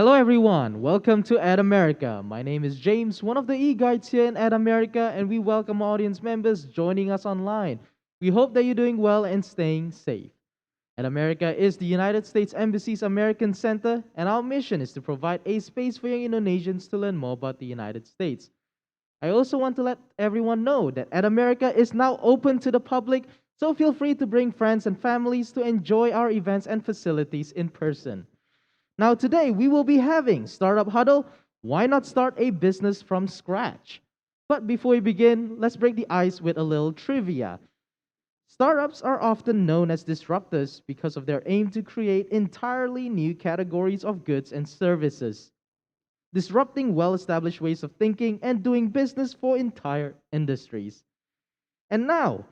Hello, everyone. Welcome to Ad America. My name is James, one of the e-guides here in Ad America, and we welcome audience members joining us online. We hope that you're doing well and staying safe. Ad America is the United States Embassy's American Center, and our mission is to provide a space for young Indonesians to learn more about the United States. I also want to let everyone know that Ad America is now open to the public, so feel free to bring friends and families to enjoy our events and facilities in person. Now, today we will be having Startup Huddle. Why not start a business from scratch? But before we begin, let's break the ice with a little trivia. Startups are often known as disruptors because of their aim to create entirely new categories of goods and services, disrupting well established ways of thinking and doing business for entire industries. And now,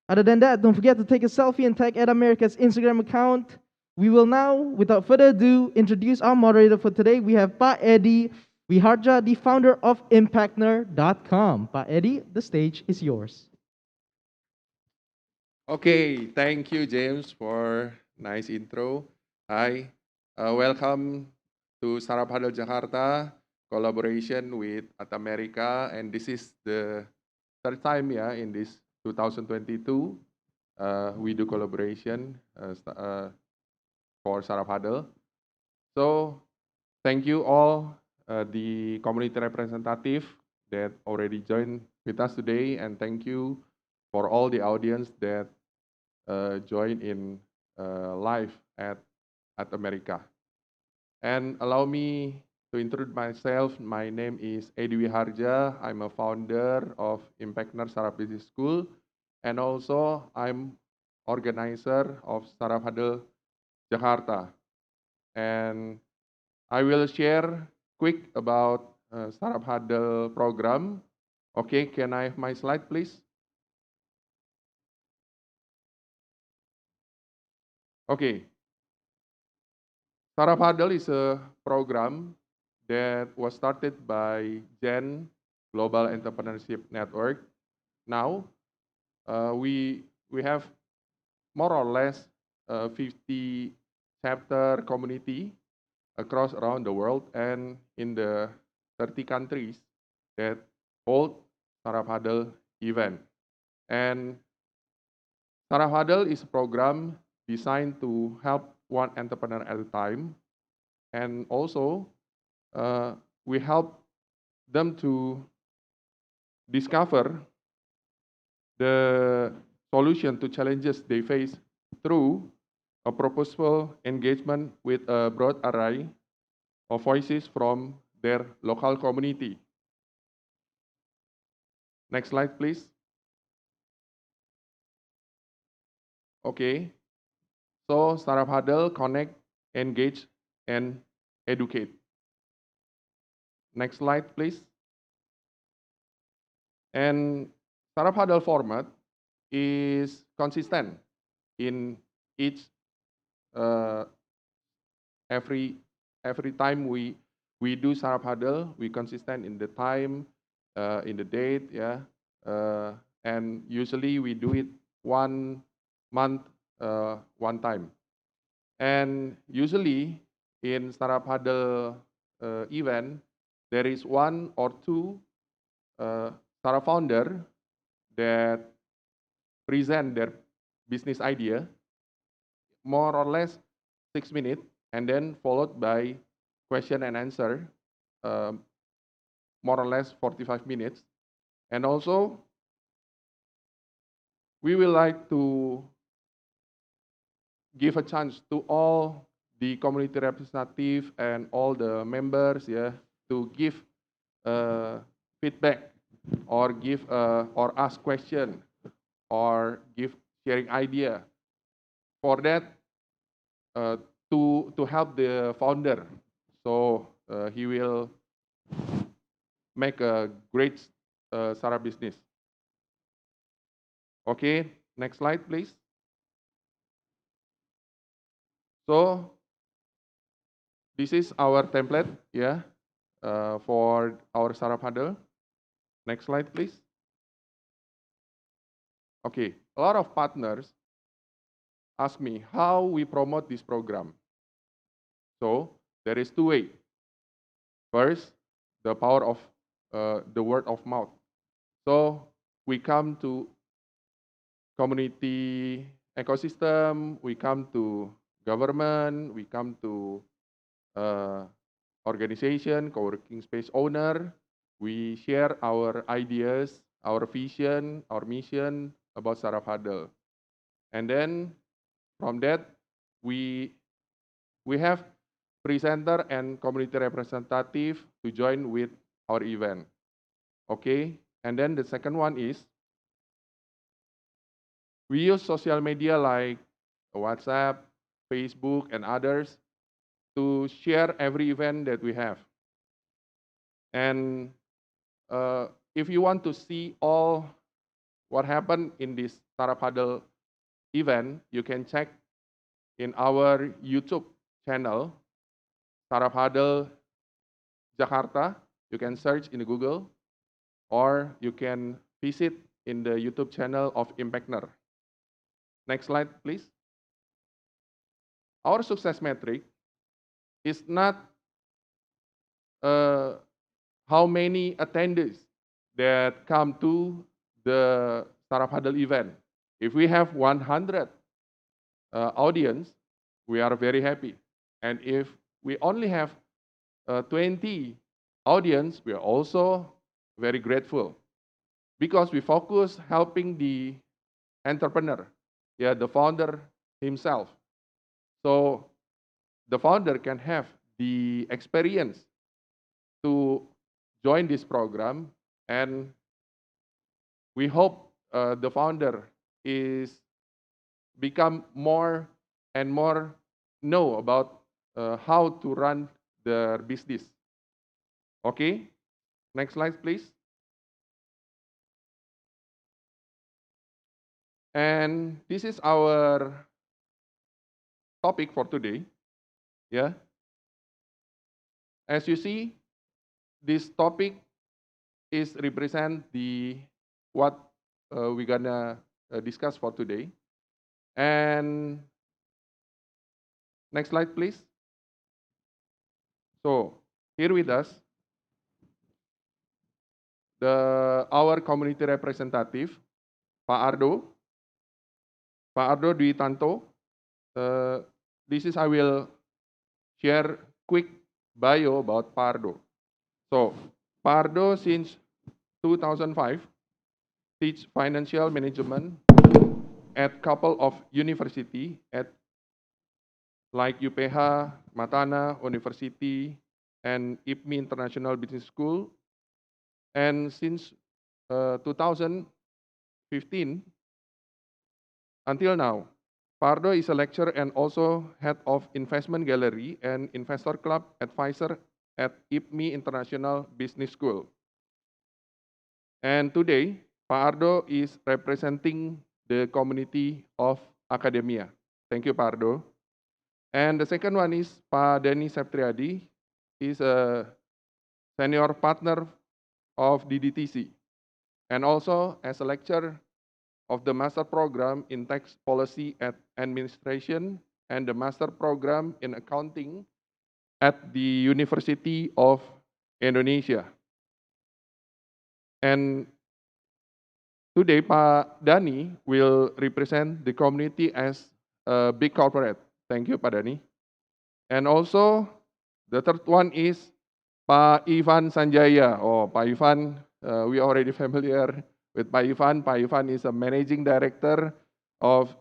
other than that, don't forget to take a selfie and tag at America's Instagram account. We will now, without further ado, introduce our moderator for today. We have Pa Eddie Wiharja, the founder of ImpactNer.com. Pa Eddie, the stage is yours. Okay, thank you, James, for nice intro. Hi, welcome to Huddle Jakarta collaboration with At America, and this is the third time, in this 2022 we do collaboration for Huddle. So, thank you all, the community representative that already joined with us today, and thank you for all the audience that join in live at America. And allow me to introduce myself. My name is Edi Wiharja. I'm a founder of ImpactNer Startup Business School, and also I'm organizer of Startup Huddle Jakarta. And I will share quick about Startup Huddle program. Okay, can I have my slide, please? Okay, Startup Huddle is a program that was started by Gen Global Entrepreneurship Network. Now, we have more or less 50 chapter community across around the world and in the 30 countries that hold Startup Huddle event. And Startup Huddle is a program designed to help one entrepreneur at a time, and also we help them to discover the solution to challenges they face through a purposeful engagement with a broad array of voices from their local community. Next slide, please. Okay, so Startup Huddle connect, engage, and educate. Next slide, please. And Startup Huddle format is consistent in each uh, every time we do Startup Huddle, we consistent in the time, in the date, and usually we do it 1 month, one time. And usually in Startup Huddle event, there is one or two startup founder that present their business idea, more or less 6 minutes, and then followed by question and answer, um, more or less 45 minutes. And also, we will like to give a chance to all the community representative and all the members, to give feedback or give or ask question or give sharing idea. For that, uh, to help the founder, so he will make a great startup business. Okay, next slide, please. So this is our template, for our startup huddle. Next slide, please. Okay, a lot of partners ask me how we promote this program. So there is two ways. First, the power of the word of mouth. So we come to community ecosystem, we come to government, we come to uh, organization, co-working space owner. We share our ideas, our vision, our mission about Startup Huddle. And then from that, we have presenter and community representative to join with our event. Okay, and then the second one is we use social media like WhatsApp, Facebook, and others to share every event that we have. And if you want to see all what happened in this Startup Huddle event, you can check in our YouTube channel, Startup Huddle Jakarta. You can search in Google, or you can visit in the YouTube channel of Impactner. Next slide, please. Our success metric is not how many attendees that come to the Startup Huddle event. If we have 100 audience, we are very happy. And if we only have 20 audience, we are also very grateful because we focus helping the entrepreneur, the founder himself. So the founder can have the experience to join this program, and we hope the founder is become more and more know about how to run their business. Okay, next slide, please. And this is our topic for today. Yeah, as you see, this topic is represent the what we're gonna discuss for today. And next slide, please. So here with us, our community representative, Pak Ardo, Dwi Tanto. I will share quick bio about Pak Ardo. So Pak Ardo since 2005 teach financial management at couple of university at like UPH, Matana University, and IPMI International Business School. And since 2015 until now, Pardo is a lecturer and also head of investment gallery and investor club advisor at IPMI International Business School. And today, Pardo is representing the community of academia. Thank you, Pardo. And the second one is Pa Dani Septriadi. He's a senior partner of DDTC and also as a lecturer of the master program in tax policy at administration and the master program in accounting at the University of Indonesia. And today, Pak Dani will represent the community as a big corporate. Thank you, Pak Dani. And also, the third one is Pak Ivan Sanjaya. Oh, Pak Ivan, we are already familiar with Pak Ivan. Pak Ivan is a managing director of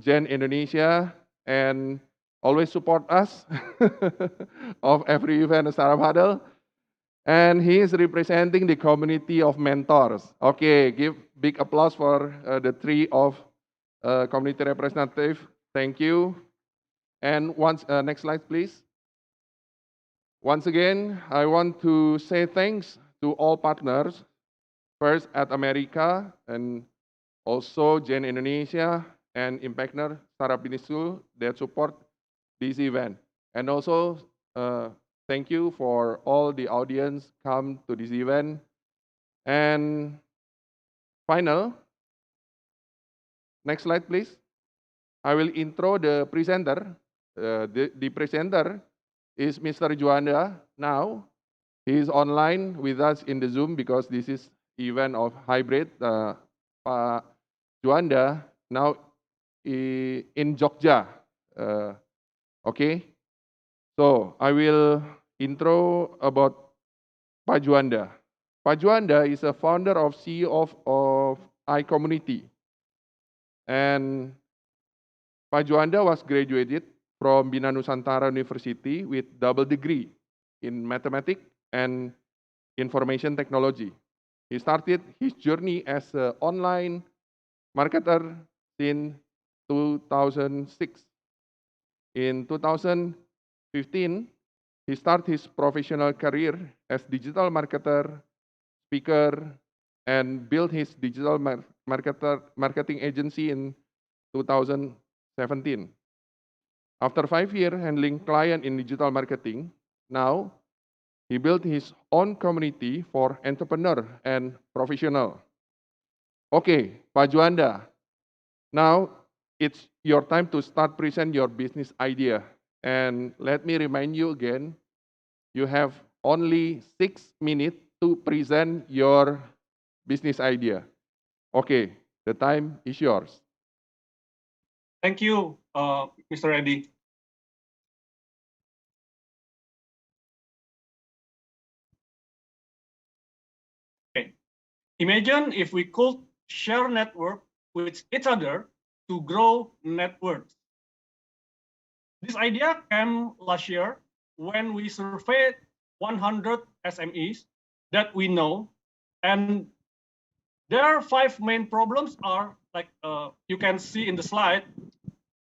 Gen Indonesia and always support us of every event Startup Huddle. And he is representing the community of mentors. Okay, give big applause for the three of community representative. Thank you. And next slide, please. Once again, I want to say thanks to all partners, first at America and also Gen Indonesia and Impactner Startup Business School that support this event. And also, thank you for all the audience come to this event. And final, next slide, please. I will intro the presenter. The presenter is Mr. Juanda now. He is online with us in the Zoom because this is event of hybrid. Pak Juanda now in Jogja. Okay, so I will intro about Pak Juanda. Pak Juanda is a founder of CEO of iCommunity. And Pak Juanda was graduated from Bina Nusantara University with double degree in mathematics and information technology. He started his journey as an online marketer in 2006. In 2015, he started his professional career as digital marketer, speaker, and built his digital marketing agency in 2017. After 5 years handling client in digital marketing, now he built his own community for entrepreneur and professional. Okay, Pak Juanda, now it's your time to start present your business idea. And let me remind you again, you have only 6 minutes to present your business idea. Okay, the time is yours. Thank you, Mr. Eddy. Okay. Imagine if we could share network with each other to grow networks. This idea came last year when we surveyed 100 SMEs that we know, and their 5 main problems are like you can see in the slide.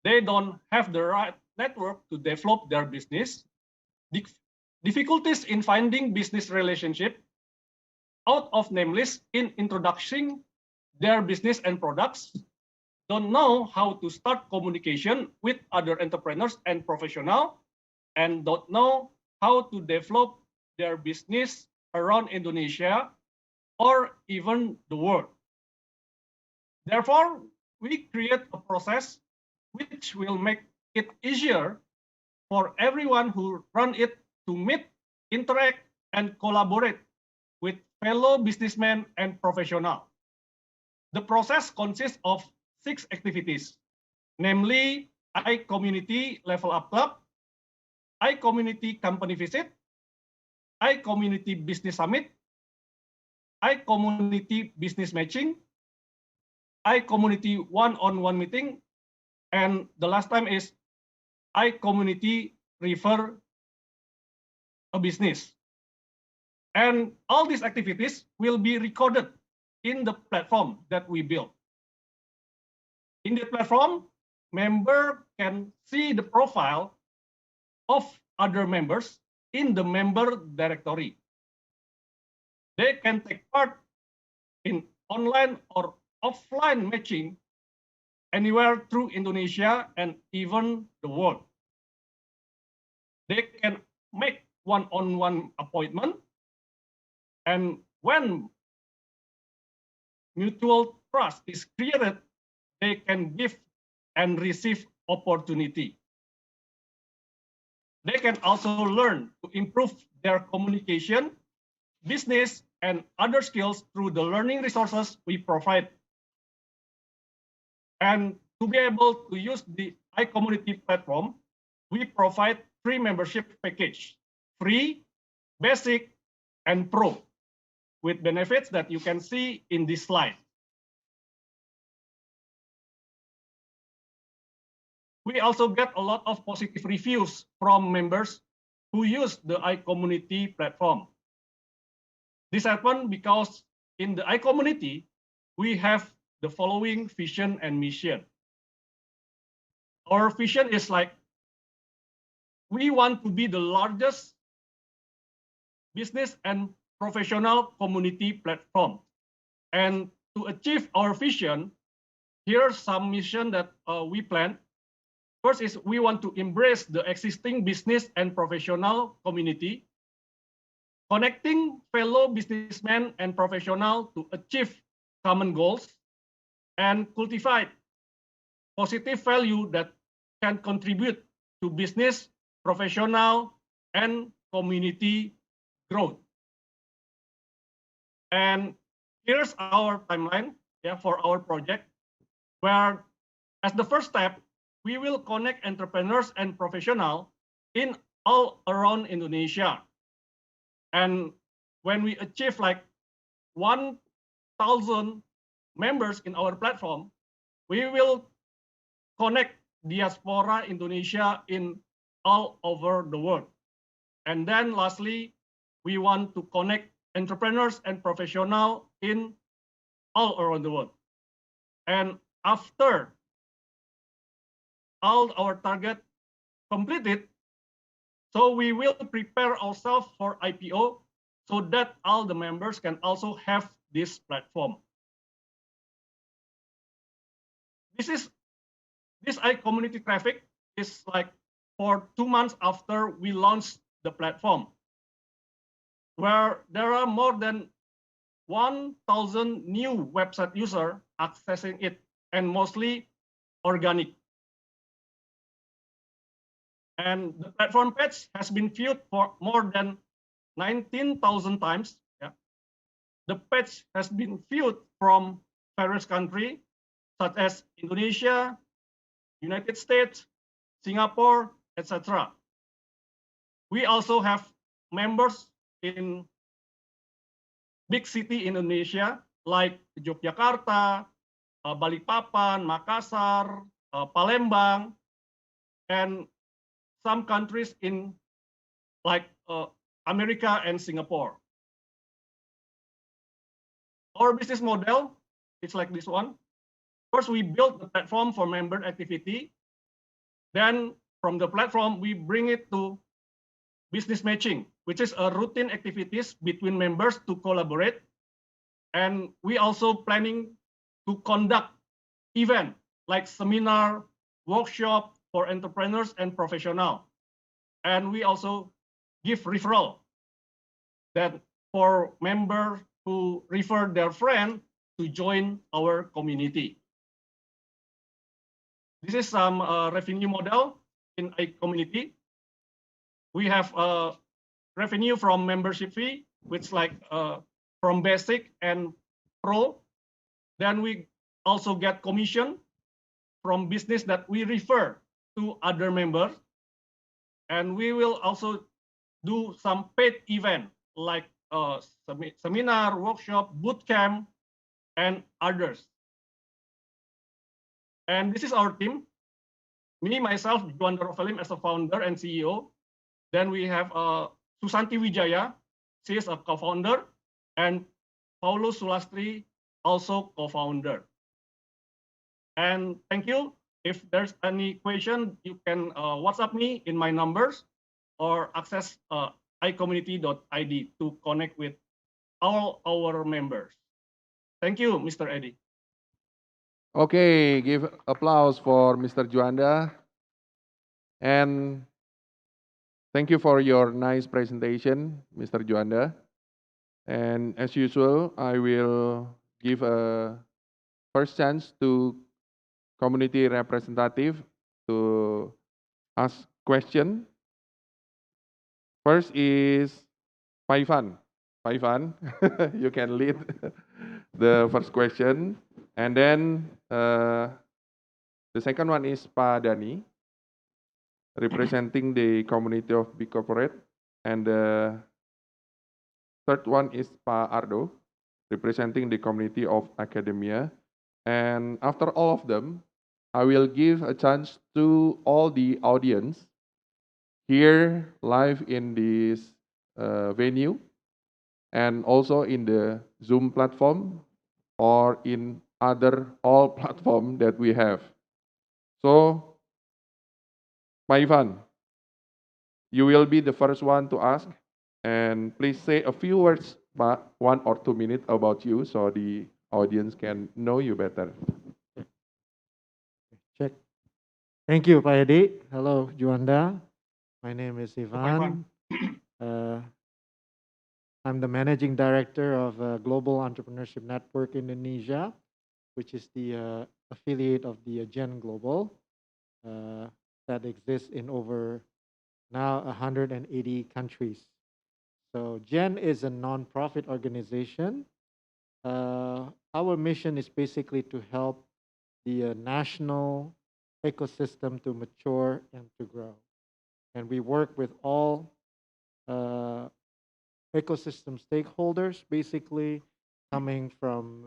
They don't have the right network to develop their business, difficulties in finding business relationship, out of name list in introducing their business and products, don't know how to start communication with other entrepreneurs and professionals, and don't know how to develop their business around Indonesia or even the world. Therefore, we create a process which will make it easier for everyone who run it to meet, interact, and collaborate with fellow businessmen and professionals. The process consists of 6 activities, namely iCommunity Level Up Club, iCommunity Company Visit, iCommunity Business Summit, iCommunity Business Matching, iCommunity One-on-One Meeting, and the last time is iCommunity Refer a Business. And all these activities will be recorded in the platform that we built. In the platform, member can see the profile of other members in the member directory. They can take part in online or offline matching anywhere through Indonesia and even the world. They can make one-on-one appointment, and when mutual trust is created, they can give and receive opportunity. They can also learn to improve their communication, business, and other skills through the learning resources we provide. And to be able to use the iCommunity platform, we provide 3 membership package: free, basic, and pro, with benefits that you can see in this slide. We also get a lot of positive reviews from members who use the iCommunity platform. This happened because in the iCommunity, we have the following vision and mission. Our vision is like, we want to be the largest business and professional community platform. And to achieve our vision, here's some mission that we plan. First is we want to embrace the existing business and professional community, connecting fellow businessmen and professionals to achieve common goals, and cultivate positive value that can contribute to business, professional, and community growth. And here's our timeline, yeah, for our project, where as the first step, we will connect entrepreneurs and professionals in all around Indonesia. And when we achieve like 1,000 members in our platform, we will connect diaspora Indonesia in all over the world. And then lastly, we want to connect entrepreneurs and professionals in all around the world. And after all our target completed, so we will prepare ourselves for IPO so that all the members can also have this platform. This community traffic is like for 2 months after we launched the platform, where there are more than 1,000 new website users accessing it, and mostly organic. And the platform page has been viewed for more than 19,000 times. Yeah. The page has been viewed from various countries such as Indonesia, United States, Singapore, etc. We also have members in big city in Indonesia like Yogyakarta, Balikpapan, Makassar, Palembang, and some countries in like America and Singapore. Our business model is like this one. First, we build the platform for member activity. Then from the platform, we bring it to business matching, which is a routine activities between members to collaborate. And we also planning to conduct event like seminar, workshop for entrepreneurs and professionals. And we also give referral that for members who refer their friend to join our community. This is some revenue model in a community. We have revenue from membership fee, which like from basic and pro. Then we also get commission from business that we refer to other members. And we will also do some paid event like seminar, workshop, boot camp, and others. And this is our team. Me, myself, Juan Rovelim as a founder and CEO. Then we have Susanti Wijaya, she is a co-founder, and Paulo Sulastri, also co-founder. And thank you. If there's any question, you can WhatsApp me in my numbers or access icommunity.id to connect with all our members. Thank you, Mr. Eddie. Okay, give applause for Mr. Juanda. And thank you for your nice presentation, Mr. Juanda. And as usual, I will give a first chance to community representative to ask question. First is Paivan. Paivan, you can lead the first question. And then the second one is Pak Dani, representing the community of big corporate. And the third one is Pak Ardo, representing the community of academia. And after all of them, I will give a chance to all the audience here live in this venue and also in the Zoom platform or in other all platform that we have. So, Pak Ivan, you will be the first one to ask, and please say a few words, 1 or 2 minutes about you so the audience can know you better. Check. Thank you, Pak Edi. Hello, Juanda. My name is Ivan. I'm the managing director of Global Entrepreneurship Network Indonesia, which is the affiliate of the Gen Global that exists in over now 180 countries. So GEN is a non-profit organization. Our mission is basically to help the national ecosystem to mature and to grow. And we work with all uh, ecosystem stakeholders, basically coming from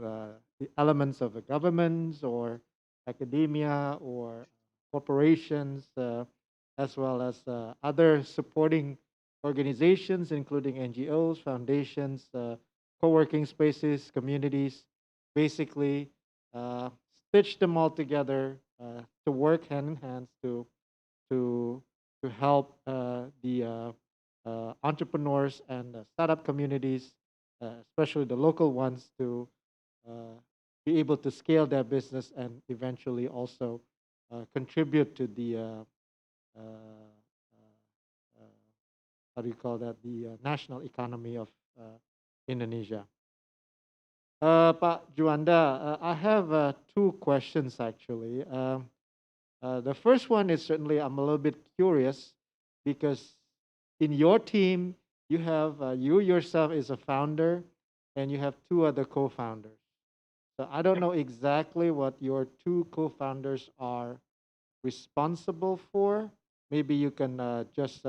the elements of the governments or academia or corporations, as well as other supporting organizations, including NGOs, foundations, co-working spaces, communities, basically uh, stitch them all together to work hand in hand to to help the entrepreneurs and startup communities, especially the local ones, to uh, be able to scale their business and eventually also contribute to the uh, how do you call that, the national economy of Indonesia. Pak Juanda, I have two questions actually. The first one is certainly I'm a little bit curious because in your team you have you yourself is a founder and you have two other co-founders. So I don't Yep. know exactly what your two co-founders are responsible for. Maybe you can just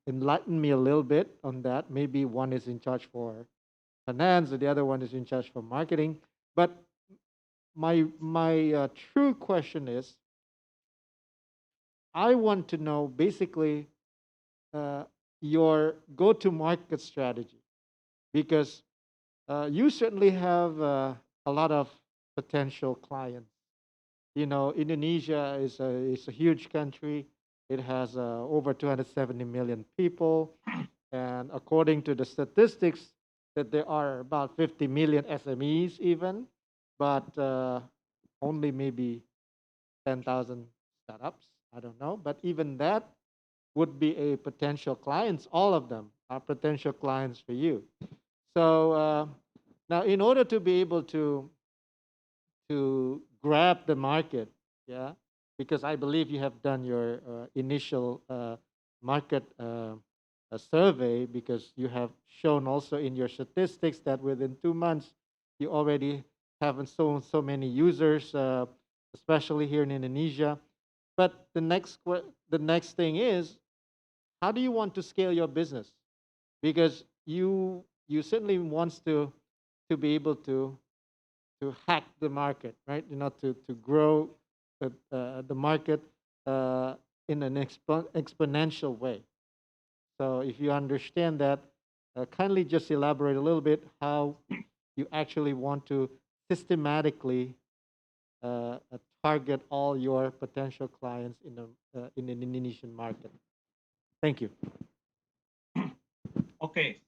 enlighten me a little bit on that. Maybe one is in charge for finance, and the other one is in charge for marketing. But my true question is, I want to know basically uh, your go-to-market strategy because you certainly have a lot of potential clients. You know, Indonesia is a huge country. It has over 270 million people, and according to the statistics, that there are about 50 million SMEs even, but only maybe 10,000 startups. I don't know, but even that would be a potential clients. All of them are potential clients for you. So now, in order to be able to grab the market, yeah, because I believe you have done your initial market survey because you have shown also in your statistics that within 2 months you already have so many users, especially here in Indonesia. But the next thing is, how do you want to scale your business? Because you certainly wants to be able to hack the market, right? You know, to grow the market in an exponential way. So if you understand that, kindly just elaborate a little bit how you actually want to systematically target all your potential clients in an Indonesian market. Thank you. Okay.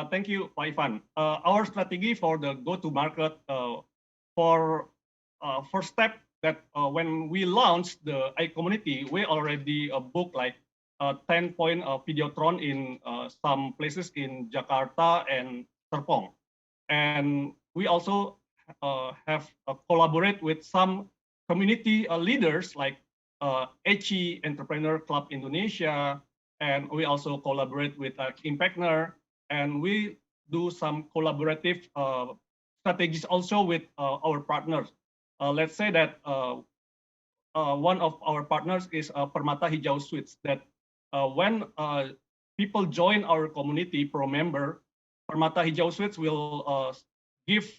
Thank you, Pak Ivan. Our strategy for the go-to-market for first step that when we launched the iCommunity, we already booked like 10-point videotron in some places in Jakarta and Serpong. And we also have collaborate with some community leaders like HE Entrepreneur Club Indonesia, and we also collaborate with Impactner, and we do some collaborative strategies also with our partners. Let's say that one of our partners is Permata Hijau Suites, that when people join our community pro member, Permata Hijau Suites will give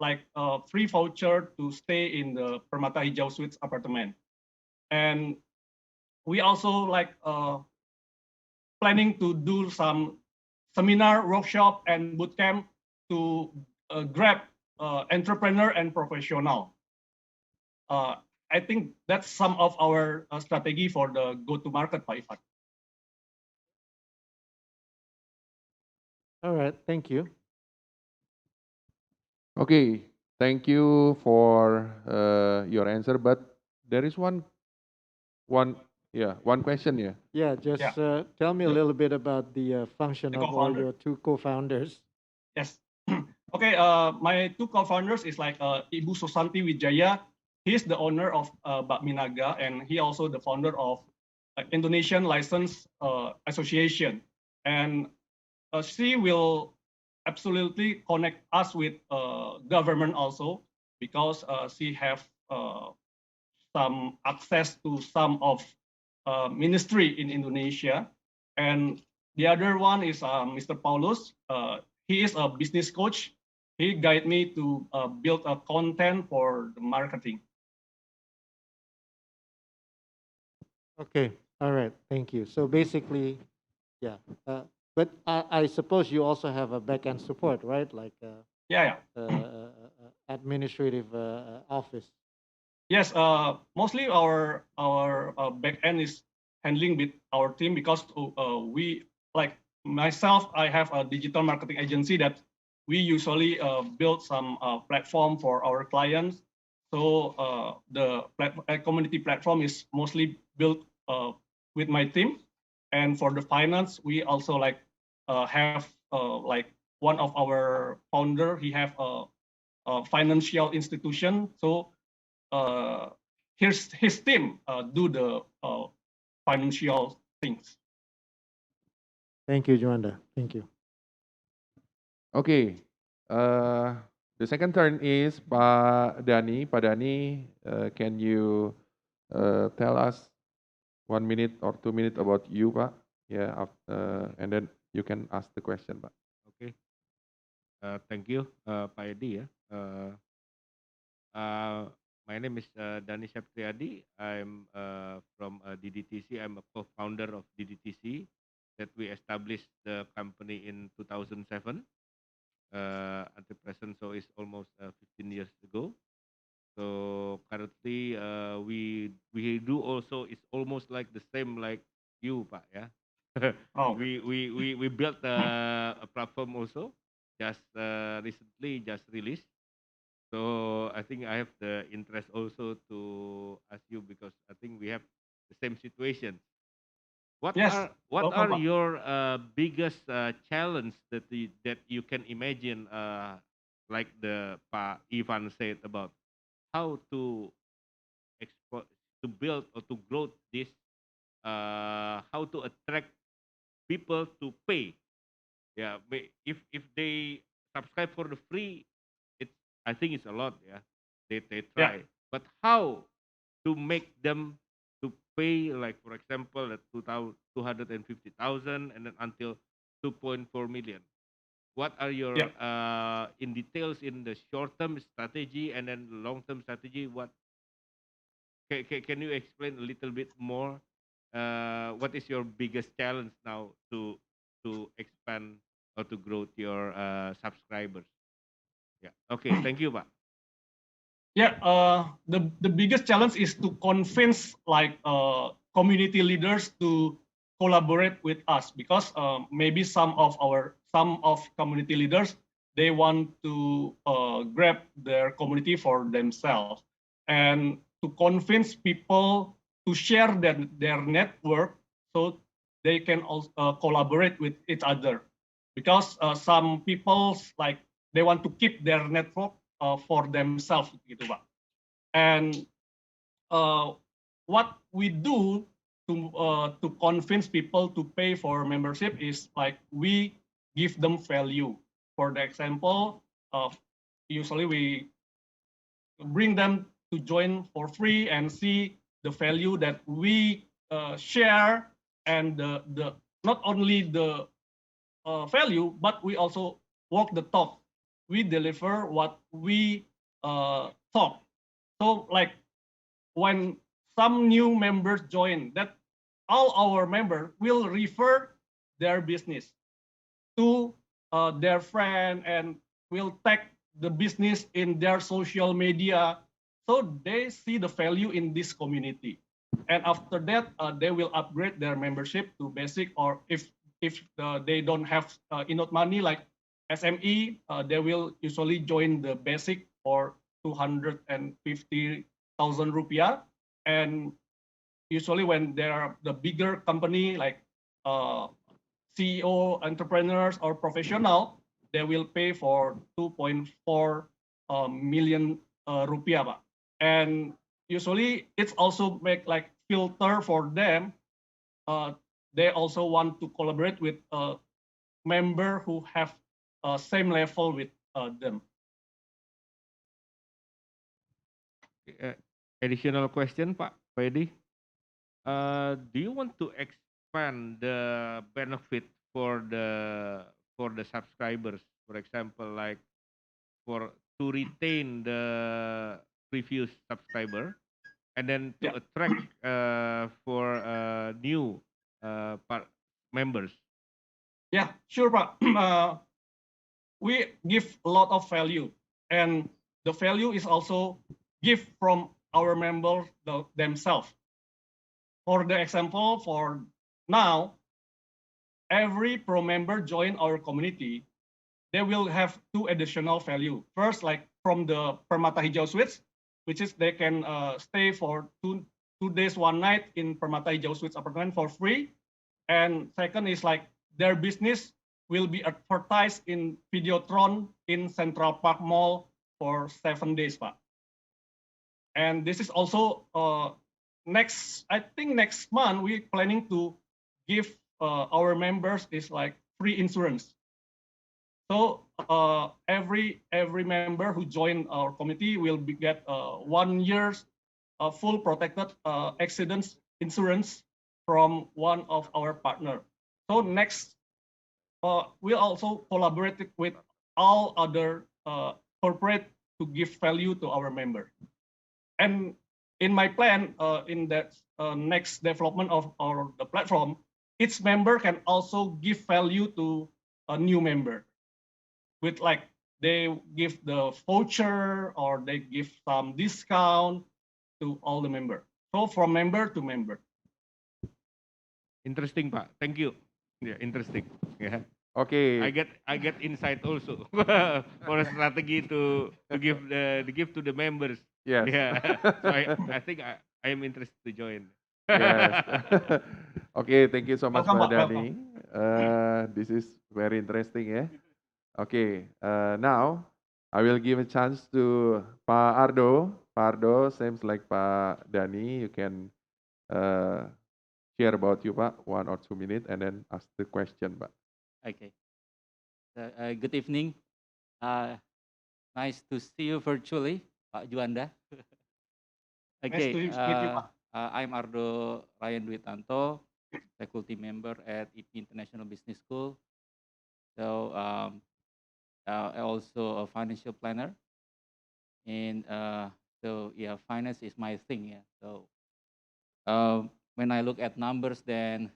like a free voucher to stay in the Permata Hijau Suites apartment. And we also like planning to do some seminar, workshop, and bootcamp to grab entrepreneur and professional. I think that's some of our strategy for the go-to-market, Pak Ivan. All right, thank you. Okay, thank you for your answer, but there is one one question, yeah. Yeah, just Yeah. tell me a little bit about the function The of all co-founder. your two co-founders. Yes. Okay. My two co-founders is like Ibu Susanti Wijaya. He's the owner of Bakminaga, and he also the founder of Indonesian License Association, and she will absolutely connect us with government also, because she have some access to some of ministry in Indonesia. And the other one is Mr. Paulus. He is a business coach. He guide me to build a content for the marketing. Okay. All right. Thank you. So basically, yeah. But I suppose you also have a back-end support, right? Like Yeah, yeah. administrative office. Yes, mostly our back end is handling with our team, because we, like myself, I have a digital marketing agency that we usually build some platform for our clients. So the community platform is mostly built with my team, and for the finance, we also like have like one of our founder. He have a financial institution, so uh, his team do the financial things. Thank you, Joanda. Thank you. Okay. The second turn is Pak Dani. Pak Dani, can you tell us 1 minute or 2 minutes about you, Pak? Yeah, and then you can ask the question, Pak. Okay, thank you, Pak Edi. My name is Dani Septriadi. I'm from DDTC. I'm a co-founder of DDTC that we established the company in 2007 until present, so it's almost 15 years ago. So currently, we do also, it's almost like the same like you, Pak. Yeah, Oh, we built a platform also, just recently just released. So I think I have the interest also to ask you, because I think we have the same situation. yes, What welcome, are Pak. your biggest challenge that you can imagine, like the Pa Ivan said about how to expo- to build or to grow this, how to attract people to pay. Yeah, if they subscribe for the free, it's, I think it's a lot. Yeah, they Yeah, try, but how to make them to pay, like for example at 250,000 and then until 2.4 million. What are your yeah. in details in the short term strategy and then long term strategy? What can you explain a little bit more? What is your biggest challenge now to expand or to grow your subscribers? Yeah. Okay. Thank you, Pak. Yeah, the biggest challenge is to convince like community leaders to collaborate with us, because maybe some of community leaders, they want to grab their community for themselves, and to convince people to share their network, so they can also collaborate with each other, because some people like they want to keep their network for themselves gitu Pak. And uh, what we do to convince people to pay for membership is like we give them value. For the example, usually we bring them to join for free and see the value that we share, and the not only the value, but we also walk the talk. We deliver what we talk. So like when some new members join, that all our members will refer their business to their friend, and will tag the business in their social media, so they see the value in this community. And after that, they will upgrade their membership to basic, or if they don't have enough money like SME, they will usually join the basic for 250,000 rupiah. And usually when there are the bigger company like uh, CEO, entrepreneurs, or professional, they will pay for 2.4 million rupiah, Pak. And usually it's also make like filter for them they also want to collaborate with member who have same level with them. Additional question, Pak Fedi. Do you want to expand the benefit for the subscribers? For example, like for to retain the previous subscriber, and then to Yeah. attract for new members. Yeah, sure, Pak. We give a lot of value, and the value is also give from our members themselves. For the example, for now, every pro member join our community, they will have two additional value. First, like from the Permata Hijau Suites, which is they can stay for two days, one night in Permata Hijau Suites apartment for free. And second is like their business will be advertised in Videotron in Central Park Mall for 7 days, Pak. And this is also I think next month we planning to give our members is like free insurance. So every member who join our committee will get 1 year's full protected accident insurance from one of our partner. So next, we'll also collaborate with all other corporate to give value to our member. And in my plan, in that next development of the platform, each member can also give value to a new member. With like they give the voucher or they give some discount to all the member. So from member to member. Interesting, Pak. Thank you. Yeah, interesting. Yeah. Okay. I get insight also for a strategy to give to the members. Yes. Yeah. So I think I am interested to join. Yes. Okay, thank you so much, Welcome, Pak Pak. Welcome. Dani. This is very interesting, yeah. Okay, now I will give a chance to Pak Ardo. Pak Ardo, seems like Pak Dani. You can share about you, Pak, 1 or 2 minutes, and then ask the question, Pak. Okay. Good evening. Nice to see you virtually, Pak Juanda. Nice to meet you, Pak. I'm Ardo Ryan Dwi Tanto, faculty member at IP International Business School. So I also a financial planner, and so yeah, finance is my thing. Yeah. So when I look at numbers, then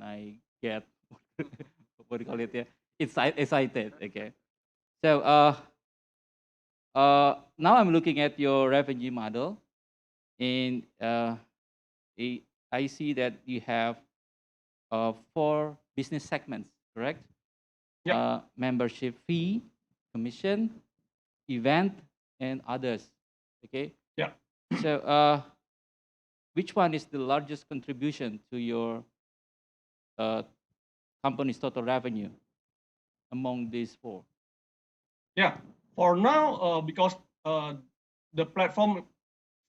I get what do you call it? Yeah, excited. Okay. So now I'm looking at your revenue model, and I see that you have 4 business segments, correct? Yeah. Membership fee, commission, event, and others. Okay. Yeah. So which one is the largest contribution to your company's total revenue among these 4? Yeah. For now, because the platform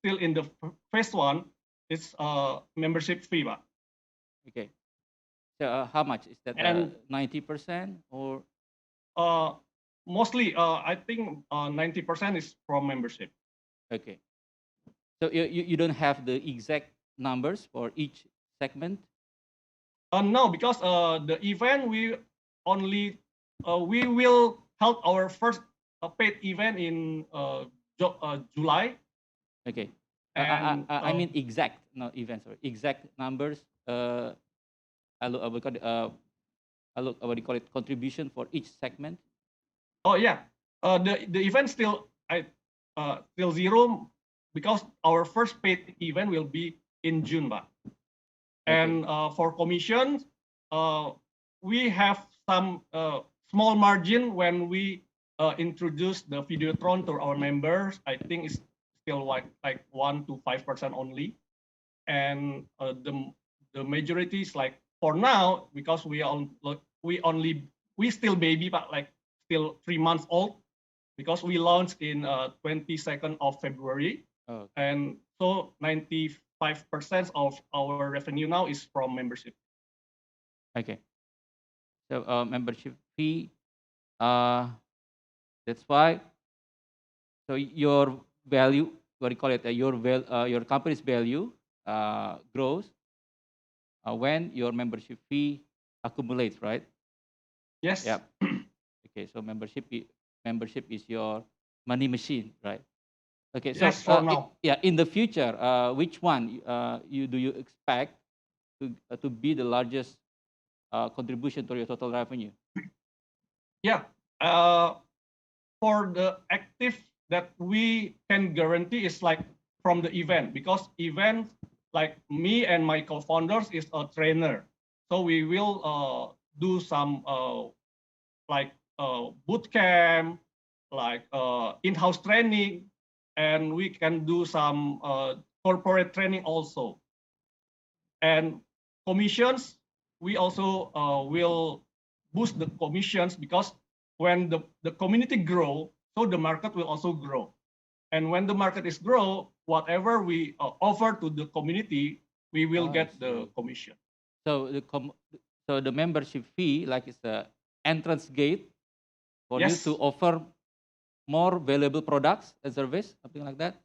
still in the phase 1, it's membership fee, Pak. Okay. So how much is that? And 90% or? Mostly, I think 90% is from membership. Okay. So you don't have the exact numbers for each segment? No, because the event we will hold our first paid event in July. Okay. And I mean exact, not event, sorry. Exact numbers. I would what do you call it? Contribution for each segment. Oh yeah, the event still still 0 because our first paid event will be in June, Pak. And for commissions, we have some small margin when we introduce the Videotron to our members. I think it's still like 1 to 5% only, and the majority is like for now because we still baby, but like still 3 months old because we launched in 22nd of February. Oh. And so 95% 5% of our revenue now is from membership. Okay. So membership fee. That's why. So your value, what do you call it? Your company's value grows when your membership fee accumulates, right? Yes. Yeah. Okay. So membership is your money machine, right? Okay. So Yes, for now. yeah, in the future, which one do you expect to be the largest contribution to your total revenue? Yeah. For the active that we can guarantee is like from the event, because event, like me and my co-founders is a trainer. So we will do some like boot camp, like in-house training, and we can do some corporate training also. And commissions, we also will boost the commissions, because when the community grow, so the market will also grow. And when the market is grow, whatever we offer to the community, we will Oh, I get the see. commission. So the membership fee, like, is the entrance gate for you Yes. to offer more valuable products and service, something like that.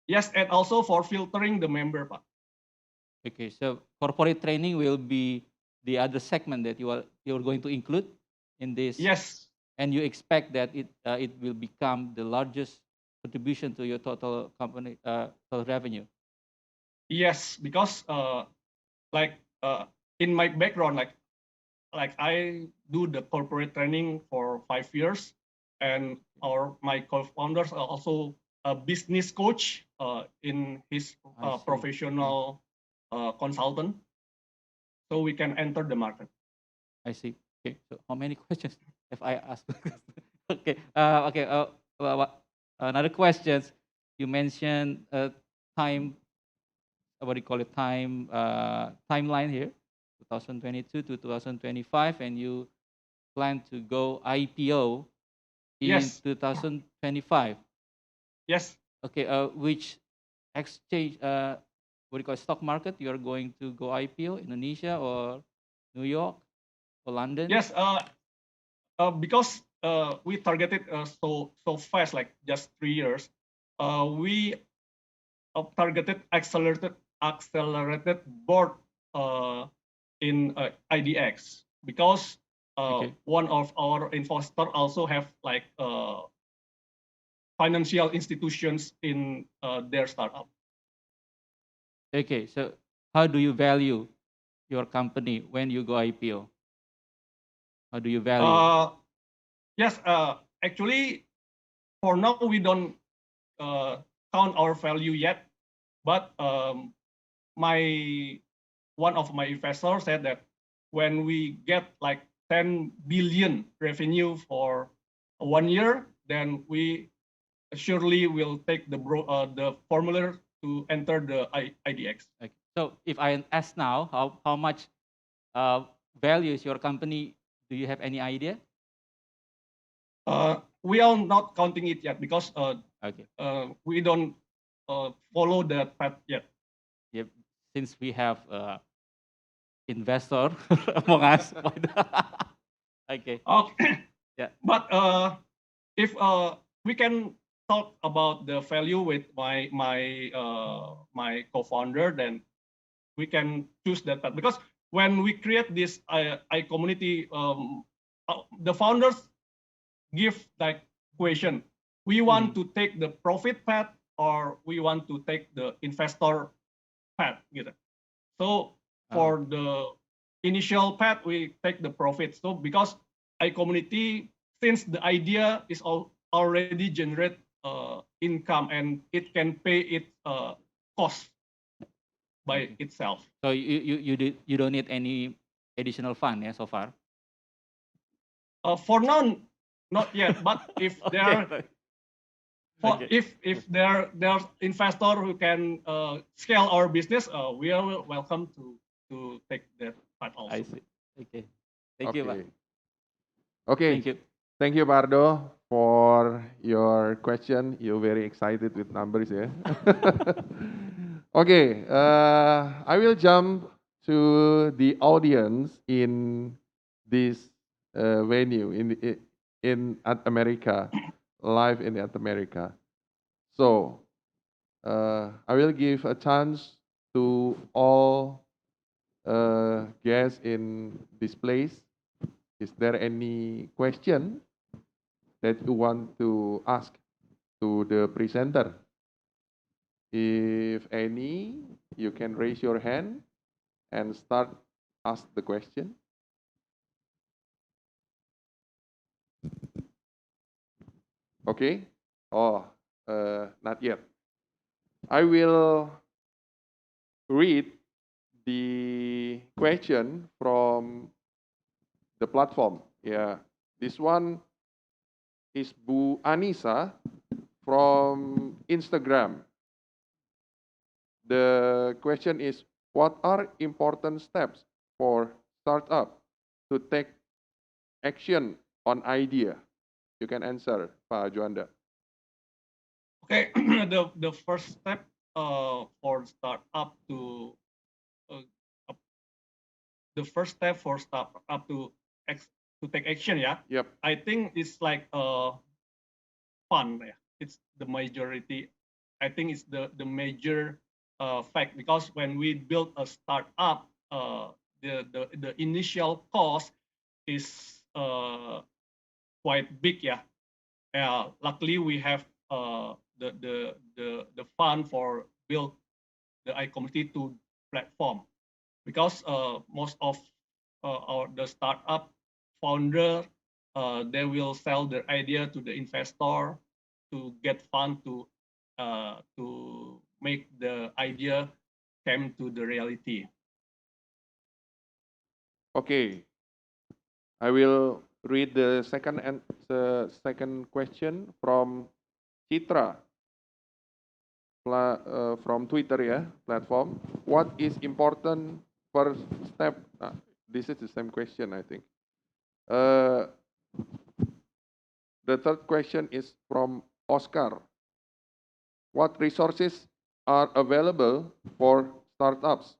Yes, and also for filtering the member part. Okay, so corporate training will be the other segment that you're going to include in this. Yes. And you expect that it will become the largest contribution to your total company total revenue. Yes, because like in my background, like I do the corporate training for 5 years, and my co-founders are also a business coach in his I see. professional consultant, so we can enter the market. I see. Okay, so how many questions have I asked? Okay, okay. Another questions. You mentioned time. What do you call it? Timeline here, 2022 to 2025, and you plan to go IPO in Yes. 2025. Yes. Okay. Which exchange? What do you call it, stock market? You are going to go IPO, Indonesia or New York or London? Yes. Because we targeted so fast, like just 3 years. We targeted accelerated board in IDX, because Okay. one of our investor also have like financial institutions in their startup. Okay. So how do you value your company when you go IPO? How do you value? Yes, actually, for now we don't count our value yet, but my one of my investors said that when we get like 10 billion revenue for 1 year, then we surely will take the formula to enter the IDX. Okay. So if I ask now, how much value is your company? Do you have any idea? We are not counting it yet, because Okay. we don't follow the path yet. Yep. Since we have investor among us. Okay. Okay. Yeah. But if we can talk about the value with my co-founder, then we can choose that path. Because when we create this I community, the founders give like question: we want to take the profit path, or we want to take the investor path, gitu. So for the initial path, we take the profit. So because community, since the idea is already generate income, and it can pay its cost by itself. So you don't need any additional fund, yeah, so far. For now, not yet. But if there Okay. if there's investor who can scale our business, we are welcome to take that part also. I see. Okay. Thank you, Pak. Okay. Thank you. Thank you, Pardo, for your question. You're very excited with numbers, yeah. Okay, I will jump to the audience in this venue in at America, live in at America. So I will give a chance to all guests in this place. Is there any question that you want to ask to the presenter? If any, you can raise your hand and start ask the question. Okay? Oh, not yet. I will read the question from the platform. Yeah, this one is Bu Anissa from Instagram. The question is, what are important steps for startup to take action on idea? You can answer, Pak Juanda. Okay, the first step for startup to uh, the first step for startup to to take action, yeah. Yep. I think it's like fun. Yeah. It's the majority. I think it's the major fact, because when we build a startup, the initial cost is quite big. Yeah. Luckily, we have the fund for build the iCommunity to platform, because most of the startup founder, they will sell their idea to the investor to get fund to make the idea come to the reality. Okay, I will read the second question from Citra from Twitter, yeah, platform. What is important first step? This is the same question, I think. The third question is from Oscar. What resources are available for startups?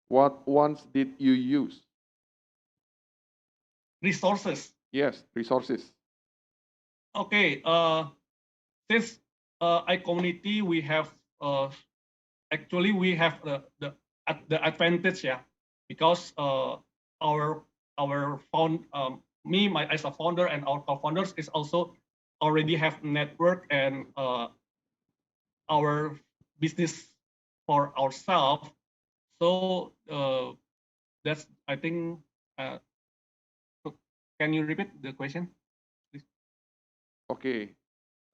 What ones did you use? Resources. Yes, resources. Okay. Since iCommunity, we have actually we have the advantage, yeah, because our as a founder and our co-founders is also already have network and our business for ourselves. So that's, I think. Can you repeat the question, please? Okay.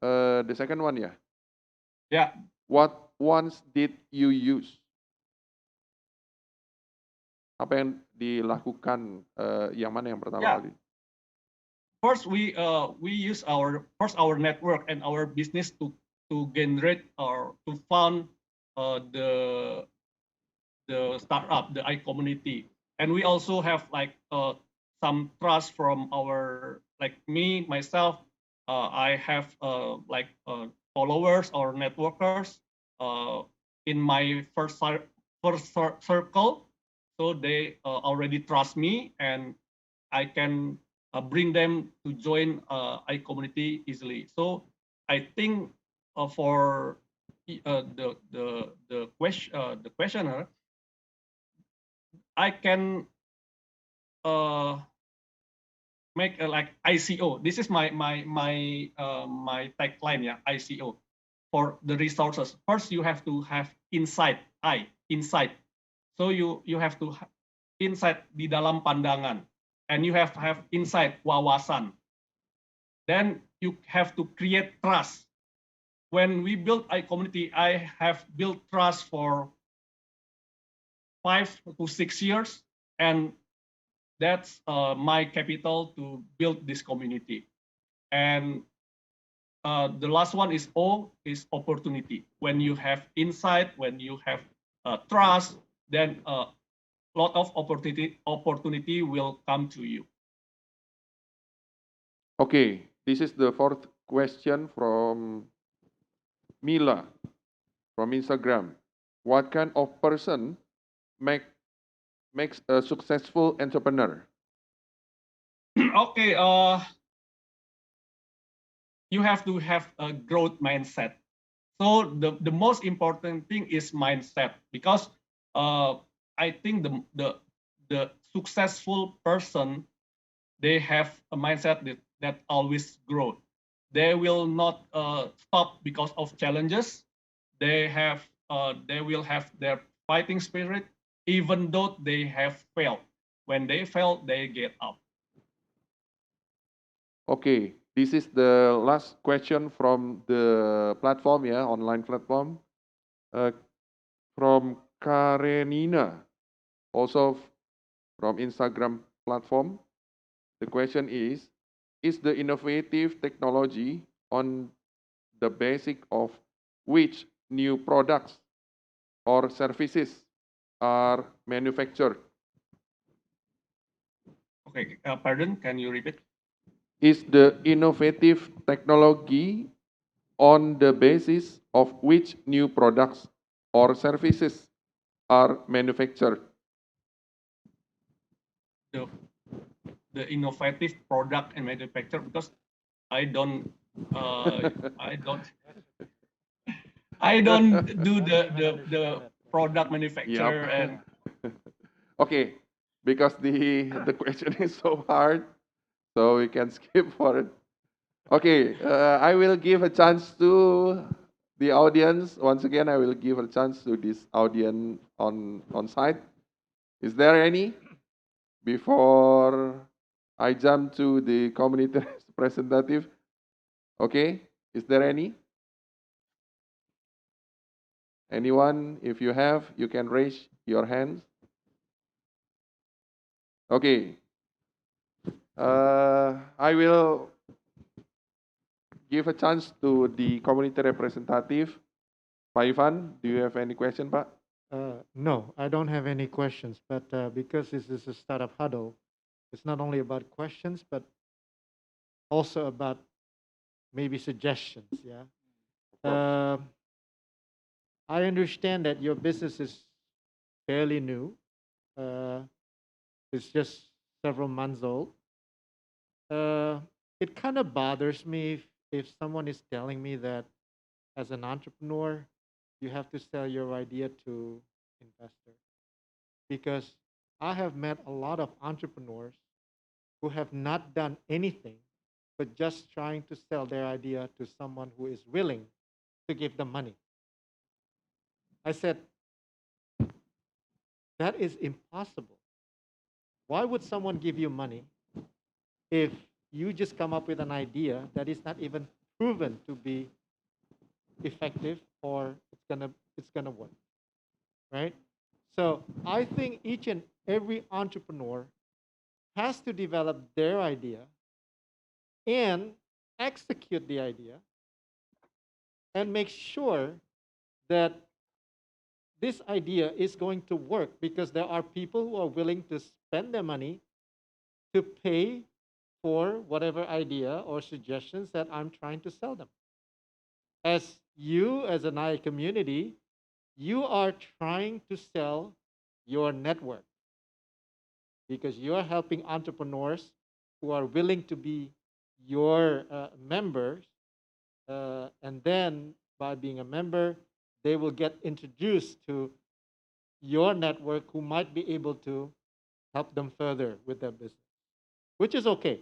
The second one, yeah. Yeah. What ones did you use? Apa yang dilakukan? Yang mana yang pertama Yeah. kali? First, we use our network and our business to generate or to fund the startup, the iCommunity, and we also have like some trust from our, like me myself. I have like followers or networkers in my first circle, so they already trust me, and I can bring them to join iCommunity easily. So I think for the questioner, I can make a like ICO. This is my tagline, yeah, ICO for the resources. First, you have to have insight. Insight. So you have to insight di dalam pandangan, and you have to have insight wawasan. Then you have to create trust. When we build iCommunity, I have built trust for 5 to 6 years, and that's my capital to build this community. And the last one is O, is opportunity. When you have insight, when you have trust, then a lot of opportunity will come to you. Okay, this is the fourth question from Mila from Instagram. what kind of person make makes a successful entrepreneur? Okay, you have to have a growth mindset. So the most important thing is mindset, because I think the successful person, they have a mindset that always grow. They will not stop because of challenges. They will have their fighting spirit, even though they have failed. When they fail, they get up. Okay, this is the last question from the platform, yeah, online platform. Uh, from Karenina, also from Instagram platform. The question is the innovative technology on the basic of which new products or services are manufactured? Okay, pardon, can you repeat? Is the innovative technology on the basis of which new products or services are manufactured? The the innovative product and manufacture, because I don't uh, I don't I don't do the product Yep. manufacturer and Okay, because the question is so hard, so we can skip for it. Okay, I will give a chance to the audience. Once again, I will give a chance to this audience on site. Is there any before I jump to the community representative? Okay, is there any? Anyone? If you have, you can raise your hands. Okay, I will give a chance to the community representative. Pak Ivan, do you have any question, Pak? No, I don't have any questions, but because this is a startup huddle, it's not only about questions, but also about maybe suggestions. Yeah. Of course. I understand that your business is fairly new. Uh, it's just several months old. Uh, it kind of bothers me if someone is telling me that as an entrepreneur, you have to sell your idea to investors. Because I have met a lot of entrepreneurs who have not done anything but just trying to sell their idea to someone who is willing to give them money. I said, that is impossible. Why would someone give you money if you just come up with an idea that is not even proven to be effective or it's gonna work, right? So I think each and every entrepreneur has to develop their idea and execute the idea and make sure that this idea is going to work, because there are people who are willing to spend their money to pay for whatever idea or suggestions that I'm trying to sell them. As you, as an I community, you are trying to sell your network, because you're helping entrepreneurs who are willing to be your members. And then by being a member, they will get introduced to your network who might be able to help them further with their business, which is okay.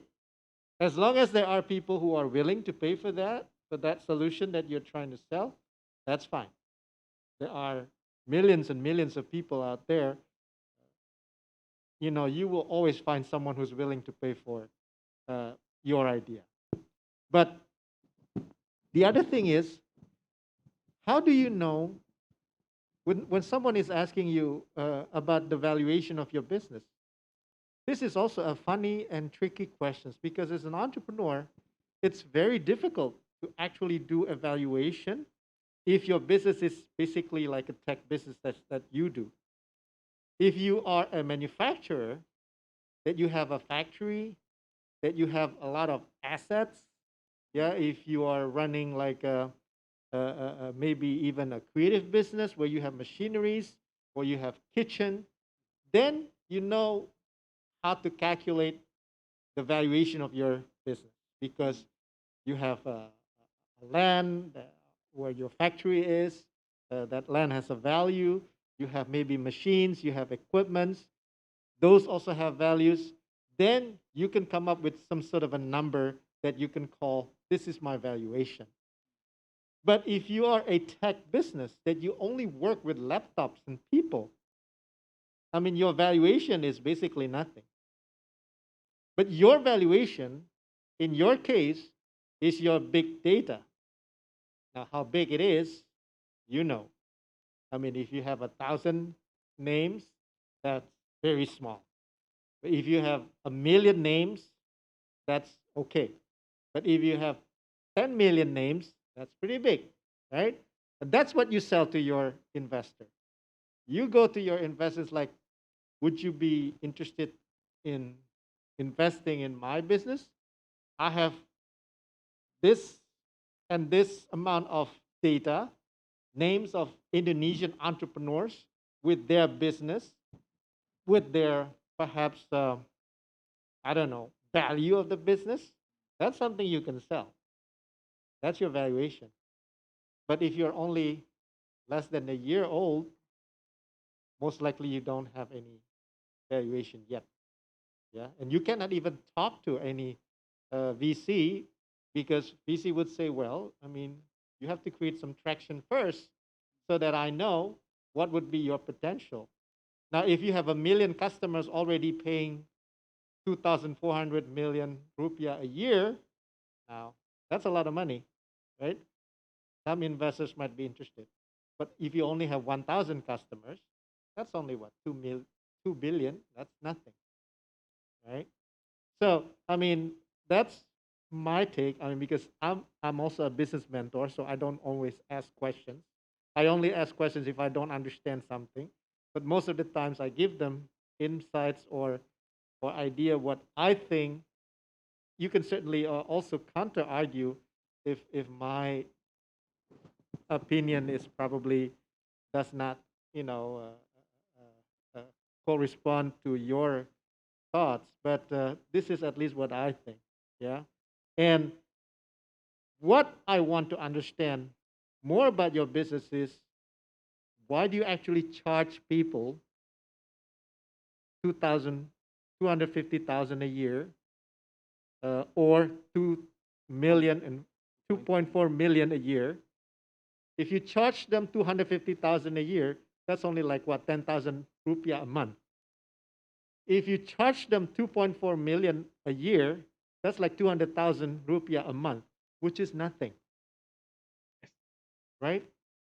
As long as there are people who are willing to pay for that solution that you're trying to sell, that's fine. There are millions and millions of people out there. You will always find someone who's willing to pay for your idea. But the other thing is, how do you know when someone is asking you about the valuation of your business? This is also a funny and tricky question, because as an entrepreneur, it's very difficult to actually do evaluation if your business is basically like a tech business that you do. If you are a manufacturer, that you have a factory, that you have a lot of assets, yeah, if you are running like maybe even a creative business where you have machineries or you have kitchen, then you know how to calculate the valuation of your business because you have a land where your factory is. That land has a value. You have maybe machines, you have equipments. Those also have values. Then you can come up with some sort of a number that you can call this is my valuation. But if you are a tech business that you only work with laptops and people, I mean, your valuation is basically nothing. But your valuation, in your case, is your big data. Now, how big it is, you know. I mean, if you have 1,000 names, that's very small. But if you have 1,000,000 names, that's okay. But if you have 10 million names, that's pretty big, right? And that's what you sell to your investor. You go to your investors like, would you be interested in investing in my business? I have this and this amount of data, names of Indonesian entrepreneurs with their business, with their perhaps, I don't know, value of the business. That's something you can sell. That's your valuation. But if you're only less than a year old, most likely you don't have any valuation yet. Yeah, and you cannot even talk to any VC because VC would say, well, I mean, you have to create some traction first so that I know what would be your potential. Now, if you have 1,000,000 customers already paying 2,400 million rupiah a year, now that's a lot of money, right? Some investors might be interested. But if you only have 1,000 customers, that's only what, 2 billion? That's nothing, right? So, I mean, that's my take. I mean, because I'm also a business mentor, so I don't always ask questions. I only ask questions if I don't understand something. But most of the times I give them insights or idea what I think. You can certainly also counter argue if my opinion is probably does not, you know, correspond to your thoughts, but this is at least what I think. Yeah. And what I want to understand more about your business is why do you actually charge people 2,000, 250,000 a year, or 2 million and 2.4 million a year? If you charge them 250,000 a year, that's only like what, 10,000 rupiah a month. If you charge them 2.4 million a year, that's like 200,000 rupiah a month, which is nothing, right?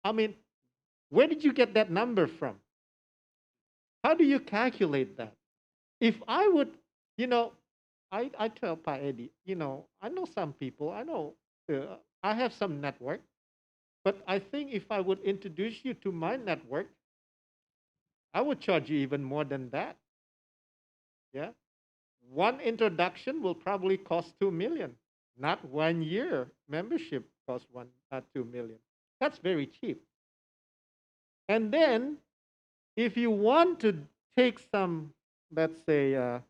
I mean, where did you get that number from? How do you calculate that? If I would, you know, I tell Pa Eddie, you know, I know some people, I have some network, but I think if I would introduce you to my network, I would charge you even more than that. Yeah. One introduction will probably cost 2 million. Not 1 year membership costs 2 million. That's very cheap. And then if you want to take some, let's say,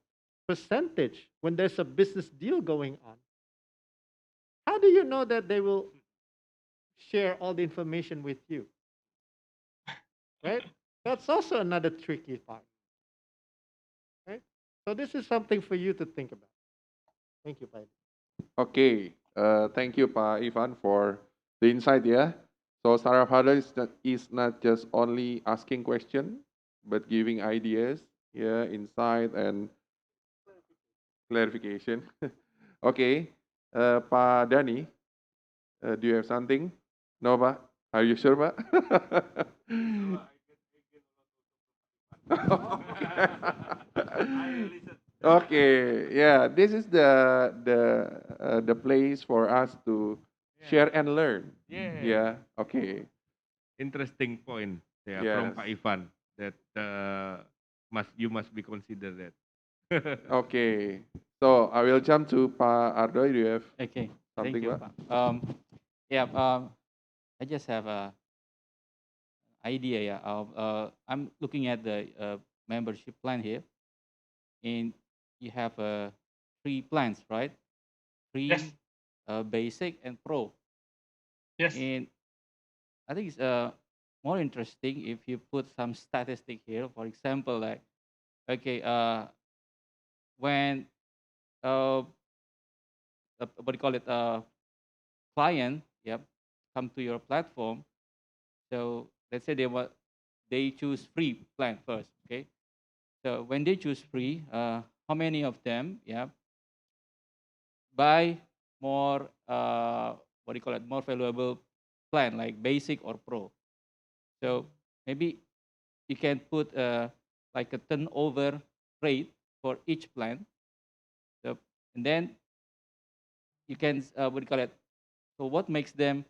percentage when there's a business deal going on, how do you know that they will share all the information with you? Right? That's also another tricky part. Right? So this is something for you to think about. Thank you, Pai. Okay, thank you, Pak Ivan, for the insight. Yeah, so startup huddle is not just only asking question, but giving ideas, yeah, insight and clarification. Okay, Pak Dani, do you have something? No, Pak. Are you sure, Pak? Okay, yeah, this is the place for us to share and learn. Yeah. Yeah, okay. Interesting point. Yeah, Yes. from Pak Ivan that you must be considered that. Okay. So I will jump to Pak Ardo. Do you have Okay, thank something, you, Pak? Pak. Yeah, I just have a idea, yeah, of I'm looking at the membership plan here, and you have three plans, right? Yes, Free, basic, and pro. yes, And I think it's more interesting if you put some statistic here. For example, like, okay, when uh, what do you call it, client, yep, come to your platform. So let's say they choose free plan first, okay. So when they choose free, how many of them, yeah, buy more, what do you call it, more valuable plan like basic or pro. So maybe you can put like a turnover rate for each plan. So, and then you can, what do you call it, so what makes them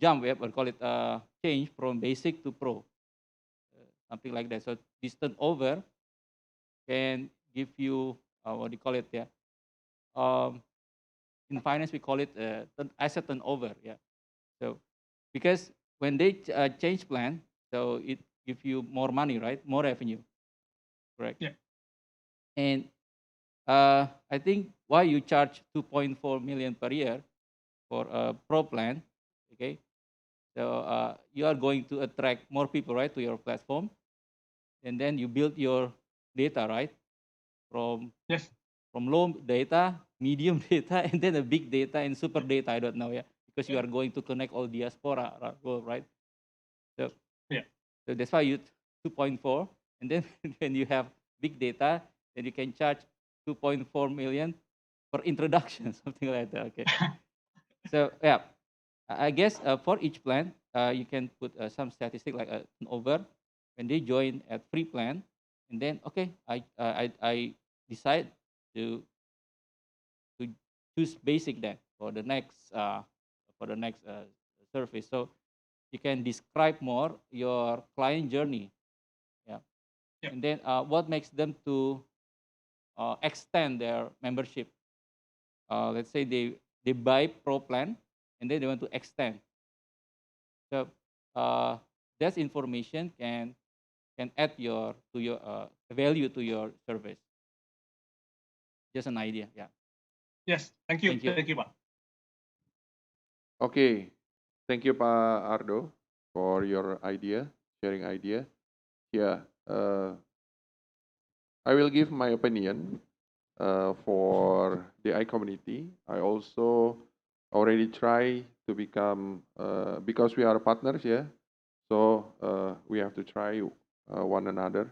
jump, we have, what do you call it, change from basic to pro, something like that. So this turnover can give you, what do you call it, yeah, um, in finance we call it asset turnover, yeah. So because when they change plan, so it give you more money, right, more revenue, correct. yeah, And I think why you charge 2.4 million per year for a pro plan, okay. So you are going to attract more people, right, to your platform, and then you build your data, right, from yes, low data, medium data, and then a big data and super data. I don't know, yeah, because you are going to connect all diaspora, world, right? So, yeah, so that's why you 2.4, and then when you have big data, then you can charge 2.4 million for introduction, something like that. Okay. So yeah, I guess for each plan, you can put some statistic like an over when they join at free plan, and then okay, I decide to to choose basic then for the next service. So you can describe more your client journey, yeah, yeah, and then what makes them to extend their membership. Let's say they buy pro plan and then they want to extend. So that information can add your to your value to your service. Just an idea, yeah. yes. Thank you. Thank you, Pak. Okay, thank you, Pak Ardo, for your idea, sharing idea. Yeah, I will give my opinion for the I community. I also already try to become because we are partners, yeah. So we have to try one another,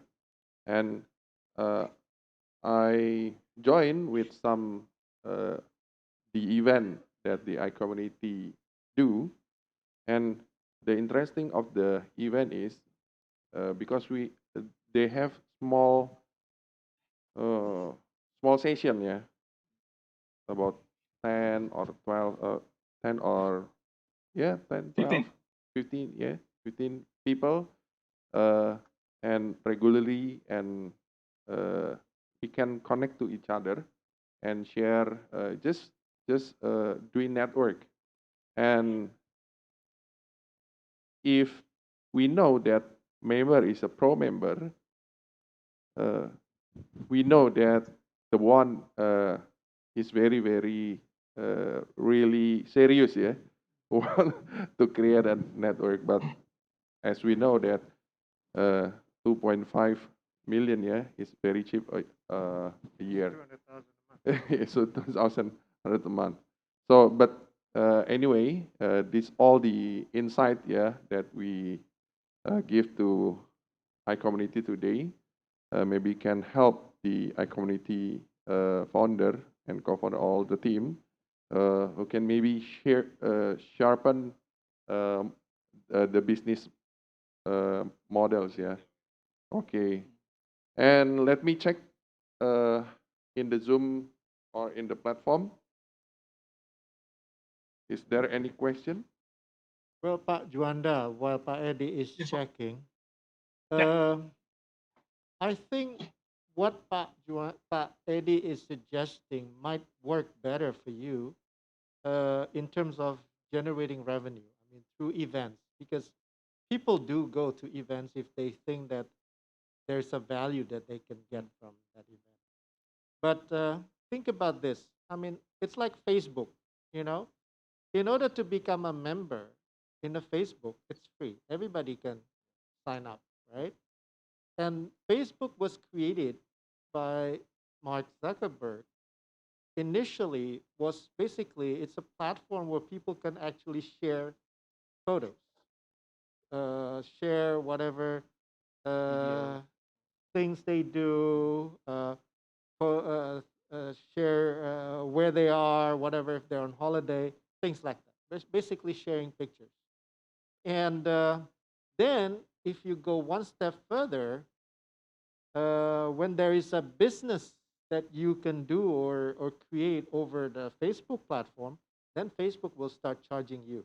and uh, I join with some uh, the event that the I community do, and the interesting of the event is because they have uh, small session, yeah, about 10 or 12, 10 or yeah, 10, 12, 15. 15, yeah, 15 people, uh, and regularly, and we can connect to each other and share, just doing network. And if we know that member is a pro member, uh, we know that the one is very, very really serious, yeah, want to create a network. But as we know that uh, 2.5 million, yeah, is very cheap a year. So 2,000 a month. So, but anyway, this all the insight, yeah, that we give to iCommunity today, maybe can help the iCommunity founder and co-founder, all the team, who can maybe sharpen um, the business models. Yeah. Okay. And let me check uh, in the Zoom or in the platform. Is there any question? Well, Pak Juanda, while Pak Eddie is Yes, Pak. checking, Yeah, um, I think what Pak Eddie is suggesting might work better for you in terms of generating revenue. I mean, through events, because people do go to events if they think that there's a value that they can get from that event. But think about this. I mean, it's like Facebook, you know. In order to become a member in a Facebook, it's free. Everybody can sign up, right? And Facebook was created by Mark Zuckerberg. Initially, was basically it's a platform where people can actually share photos, share whatever Video. uh, things they do, share where they are, whatever, if they're on holiday, things like that. Basically, sharing pictures. And then, if you go one step further, when there is a business that you can do or create over the Facebook platform, then Facebook will start charging you.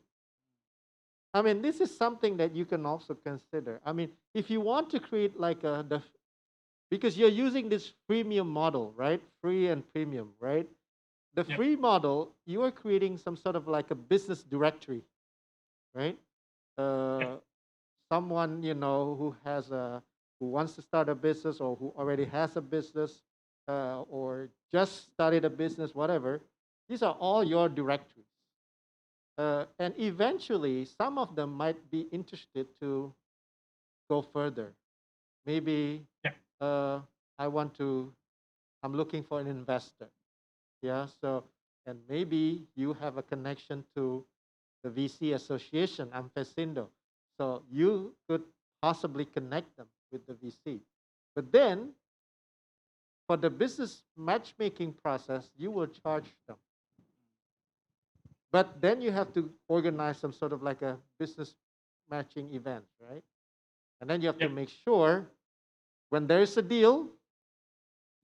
I mean, this is something that you can also consider. I mean, if you want to create like because you're using this freemium model, right? Free and premium, right? The Yep. free model, you are creating some sort of like a business directory, right? Uh, Someone who has a who wants to start a business or who already has a business or just started a business, whatever. These are all your directories, and eventually some of them might be interested to go further. Maybe Yep. uh, I'm looking for an investor. Yeah. So, and maybe you have a connection to the VC association, Ampesindo. So you could possibly connect them with the VC. But then for the business matchmaking process, you will charge them. But then you have to organize some sort of like a business matching event, right? And then you have to Yep. make sure when there's a deal,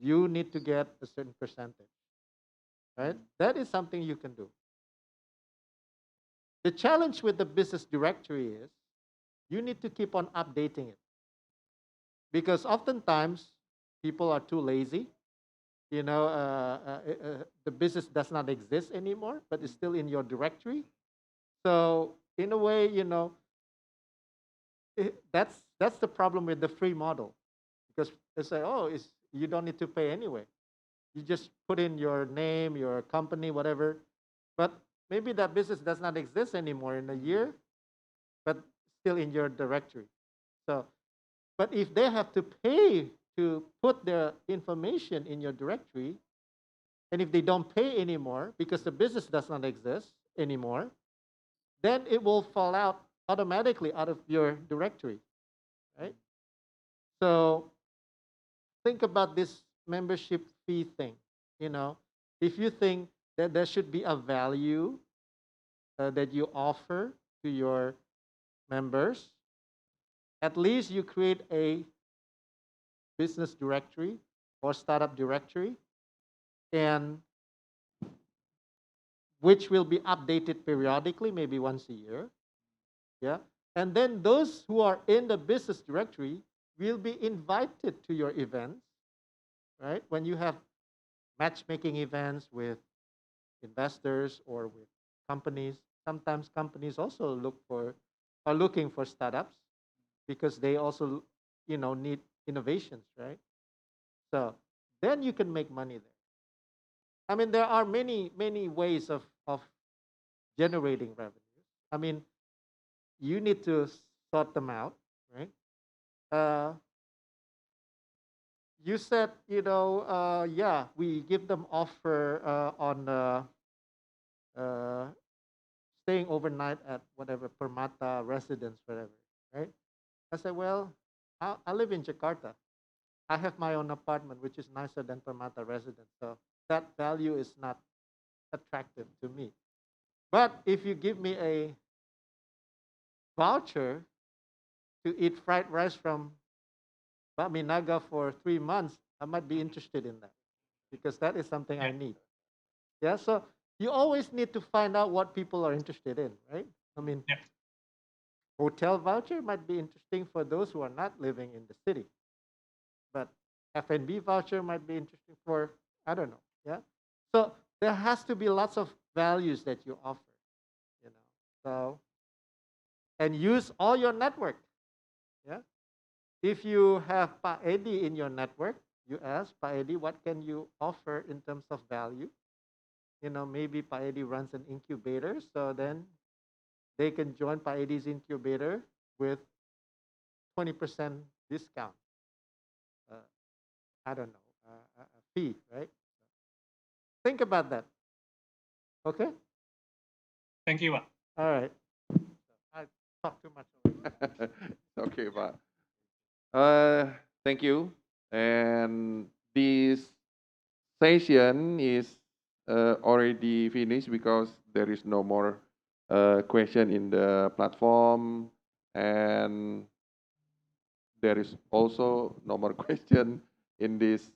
you need to get a certain percentage, right? That is something you can do. The challenge with the business directory is you need to keep on updating it because oftentimes people are too lazy. The business does not exist anymore, but it's still in your directory. So in a way, that's the problem with the free model, because they say, oh, you don't need to pay anyway. You just put in your name, your company, whatever. But maybe that business does not exist anymore in a year, but still in your directory. So, but if they have to pay to put their information in your directory, and if they don't pay anymore because the business does not exist anymore, then it will fall out automatically out of your directory, right? So think about this membership fee thing. If you think that there should be a value that you offer to your members, at least you create a business directory or startup directory, and which will be updated periodically, maybe once a year. Yeah. And then those who are in the business directory will be invited to your events, right? When you have matchmaking events with investors or with companies, sometimes companies also are looking for startups because they also, need innovations, right? So then you can make money there. I mean, there are many, many ways of generating revenue. I mean, you need to sort them out, right? Uh, you said, yeah, we give them offer on uh, staying overnight at whatever Permata residence, whatever, right? I said, well, I live in Jakarta. I have my own apartment, which is nicer than Permata residence. So that value is not attractive to me. But if you give me a voucher to eat fried rice from Baminaga for 3 months, I might be interested in that because that is something I Yeah. need. Yeah. So you always need to find out what people are interested in, right? I mean, Yeah. hotel voucher might be interesting for those who are not living in the city, but F&B voucher might be interesting for, I don't know. Yeah. So there has to be lots of values that you offer, you know. So and use all your network. Yeah. If you have Pa Edi in your network, you ask Pa Edi, what can you offer in terms of value? Maybe Pa Edi runs an incubator, so then they can join Pa Edi's incubator with 20% discount. Uh, I don't know, a fee, right? Think about that. Okay. Thank you, Pak. All right. I talked too much. Okay, Pak. Thank you. And this session is already finished because there is no more question in the platform, and there is also no more question in this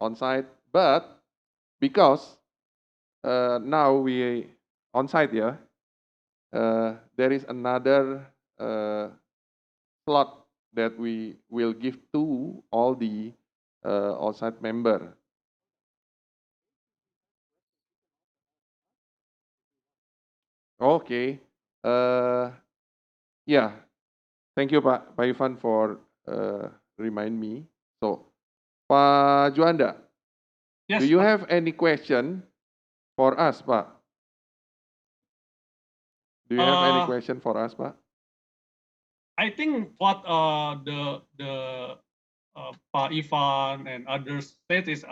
on-site. But because now we on-site, yeah, there is another slot that we will give to all the on-site member. Okay. Yeah. Thank you, Pak Ivan, for remind me. So, Pak Juanda, do Yes, you Pak. have any question for us, Pak? Do you have any question for us, Pak? I think what Pak Ivan and others said is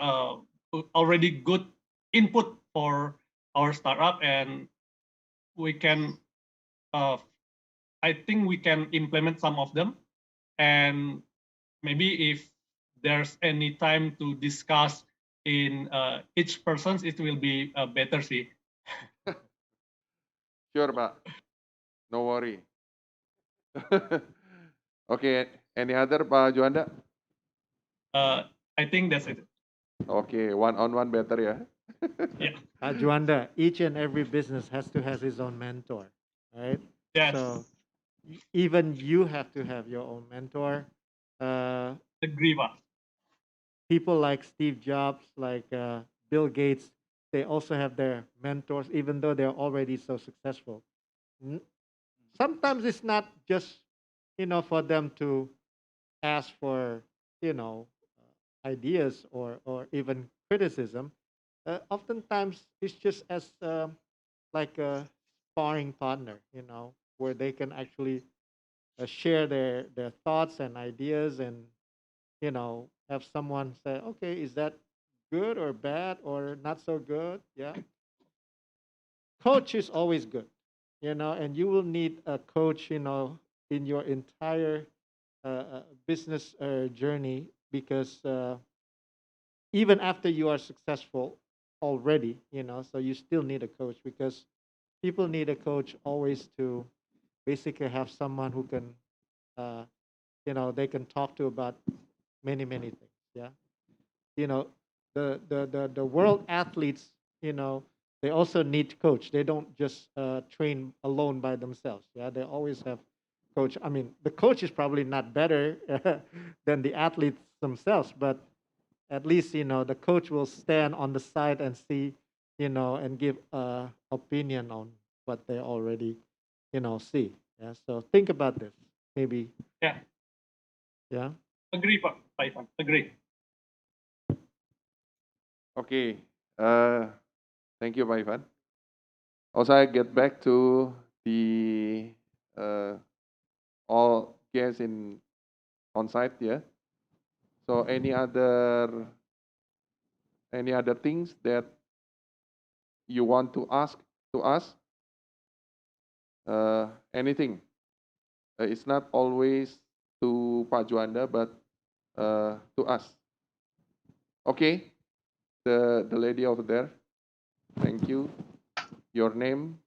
already good input for our startup, and we can I think we can implement some of them, and maybe if there's any time to discuss in each person's, it will be better. See, Sure, Pak. No worry. Okay. Any other, Pak Juanda? I think that's it. Okay. One-on-one better, yeah. Yeah. Juanda, each and every business has to have his own mentor, right? Yes. So even you have to have your own mentor. Agree, Pak. People like Steve Jobs, like Bill Gates, they also have their mentors, even though they're already so successful. Sometimes it's not just, for them to ask for, ideas or even criticism. Oftentimes it's just as like a sparring partner, where they can actually share their thoughts and ideas, and have someone say, okay, is that good or bad or not so good? Yeah. Coach is always good, and you will need a coach, in your entire business journey, because even after you are successful already, so you still need a coach, because people need a coach always to basically have someone who can, uh, they can talk to about many things. Yeah. You know, the world athletes, they also need coach. They don't just train alone by themselves. Yeah. They always have coach. I mean, the coach is probably not better than the athletes themselves, but at least the coach will stand on the side and see, and give opinion on what they already see. Yeah, so think about this, maybe. Yeah. Yeah. Agree, Pak Ivan. Agree. Okay. Thank you, Pak Ivan. Also, I get back to the all guests in on site, yeah. So any other things that you want to ask to us? Anything? It's not always to Pak Juanda, but to us. Okay, the lady over there. Thank you. Your name?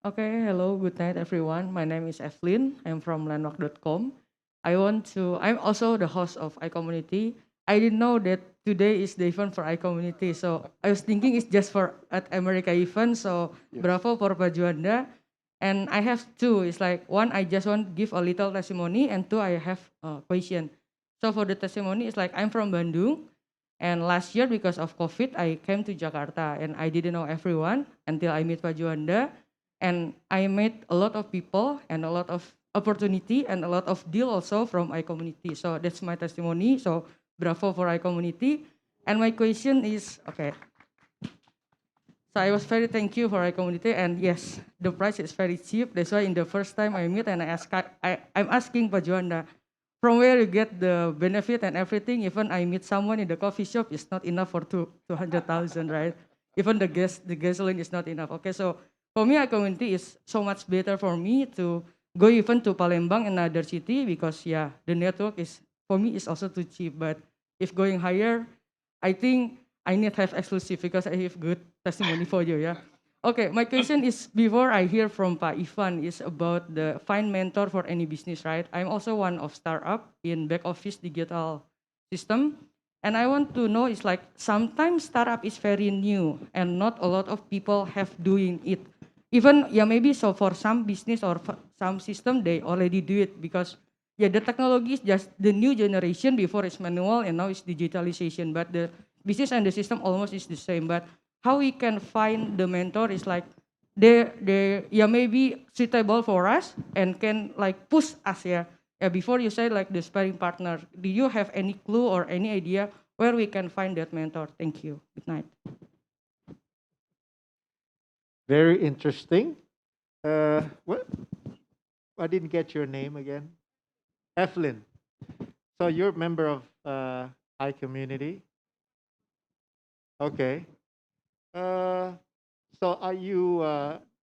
Okay, hello, good night everyone. My name is Evelyn. I'm from landmark.com. I'm also the host of iCommunity. I didn't know that today is the event for iCommunity. So I was thinking it's just for at America event. So Yes. bravo for Pak Juanda. And I have two. It's like one, I just want to give a little testimony, and two, I have a question. So for the testimony, it's like I'm from Bandung. And last year, because of COVID, I came to Jakarta and I didn't know everyone until I meet Pak Juanda. and I met a lot of people and a lot of opportunity and a lot of deal also from iCommunity. So that's my testimony. So bravo for iCommunity. And my question is, okay. So I was very thank you for iCommunity, and yes, the price is very cheap. That's why in the first time I meet and I'm asking Pak Juanda, from where you get the benefit and everything. Even I meet someone in the coffee shop, it's not enough for 200,000, right? Even the gasoline is not enough. Okay, so for me, iCommunity is so much better for me to go even to Palembang, another city, because yeah, the network is for me is also too cheap. But if going higher, I think I need to have exclusive because I have good testimony for you, yeah. Okay, my question is before I hear from Pak Ivan is about the find mentor for any business, right? I'm also one of startup in back office digital system, and I want to know is like sometimes startup is very new and not a lot of people have doing it. Even yeah maybe so for some business or for some system they already do it because yeah the technology is just the new generation before it's manual and now it's digitalization, but the business and the system almost is the same. But how we can find the mentor is like they yeah maybe suitable for us and can like push us, yeah. Yeah, before you say like the sparring partner, do you have any clue or any idea where we can find that mentor? Thank you. Good night. Very interesting. What? I didn't get your name again. Evelyn. So you're a member of iCommunity. Okay. Uh, so are you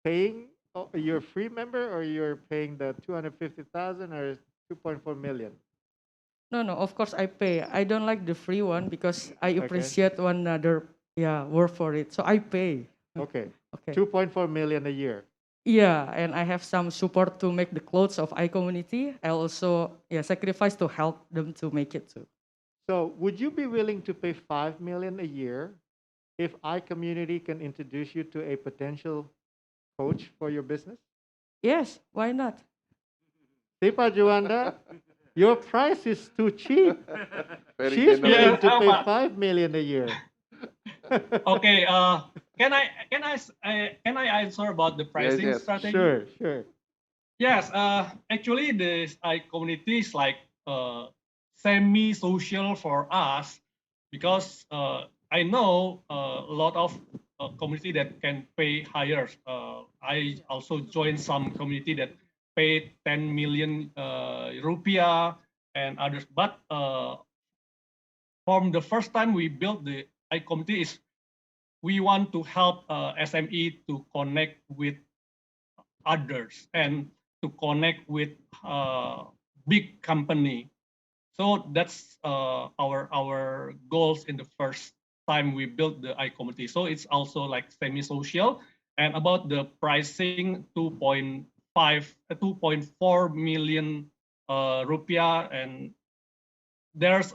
paying? You're a free member, or you're paying the 250,000 or 2.4 million? No, no, of course I pay. I don't like the free one because I Okay. appreciate one another, yeah, work for it. So I pay. Okay. Okay. 2.4 million a year. Yeah, and I have some support to make the clothes of iCommunity. I also yeah sacrifice to help them to make it too. So would you be willing to pay 5 million a year if iCommunity can introduce you to a potential coach for your business? Yes, why not? See, Pak Juanda, your price is too cheap. Very She's willing generous. Yes, to pay Pak. 5 million a year. Okay. Can I answer about the Yes, pricing yes. strategy? Sure, sure. Yes. Actually, this community is like semi-social for us because I know a lot of community that can pay higher. I also joined some community that pay 10 million rupiah and others. But from the first time we built the community is we want to help SME to connect with others and to connect with big company. So that's our goals in the first time we built the iCommunity. So it's also like semi-social. And about the pricing, 2.4 million rupiah, and there's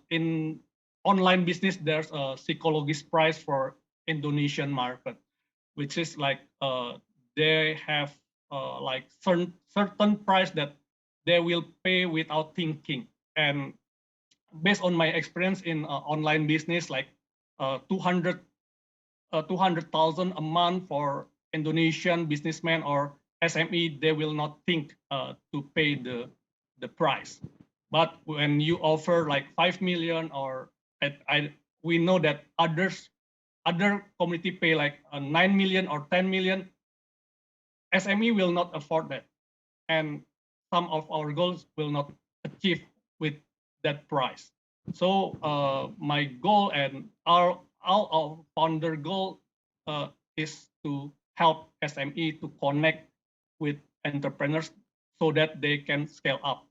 in online business there's a psychologist price for Indonesian market, which is like they have like certain price that they will pay without thinking. And based on my experience in online business, like 200 200,000 a month for Indonesian businessmen or SME, they will not think to pay the price. But when you offer like 5 million or we know that other community pay like 9 million or 10 million, SME will not afford that, and some of our goals will not achieve with that price. So my goal and our founder goal is to help SME to connect with entrepreneurs so that they can scale up.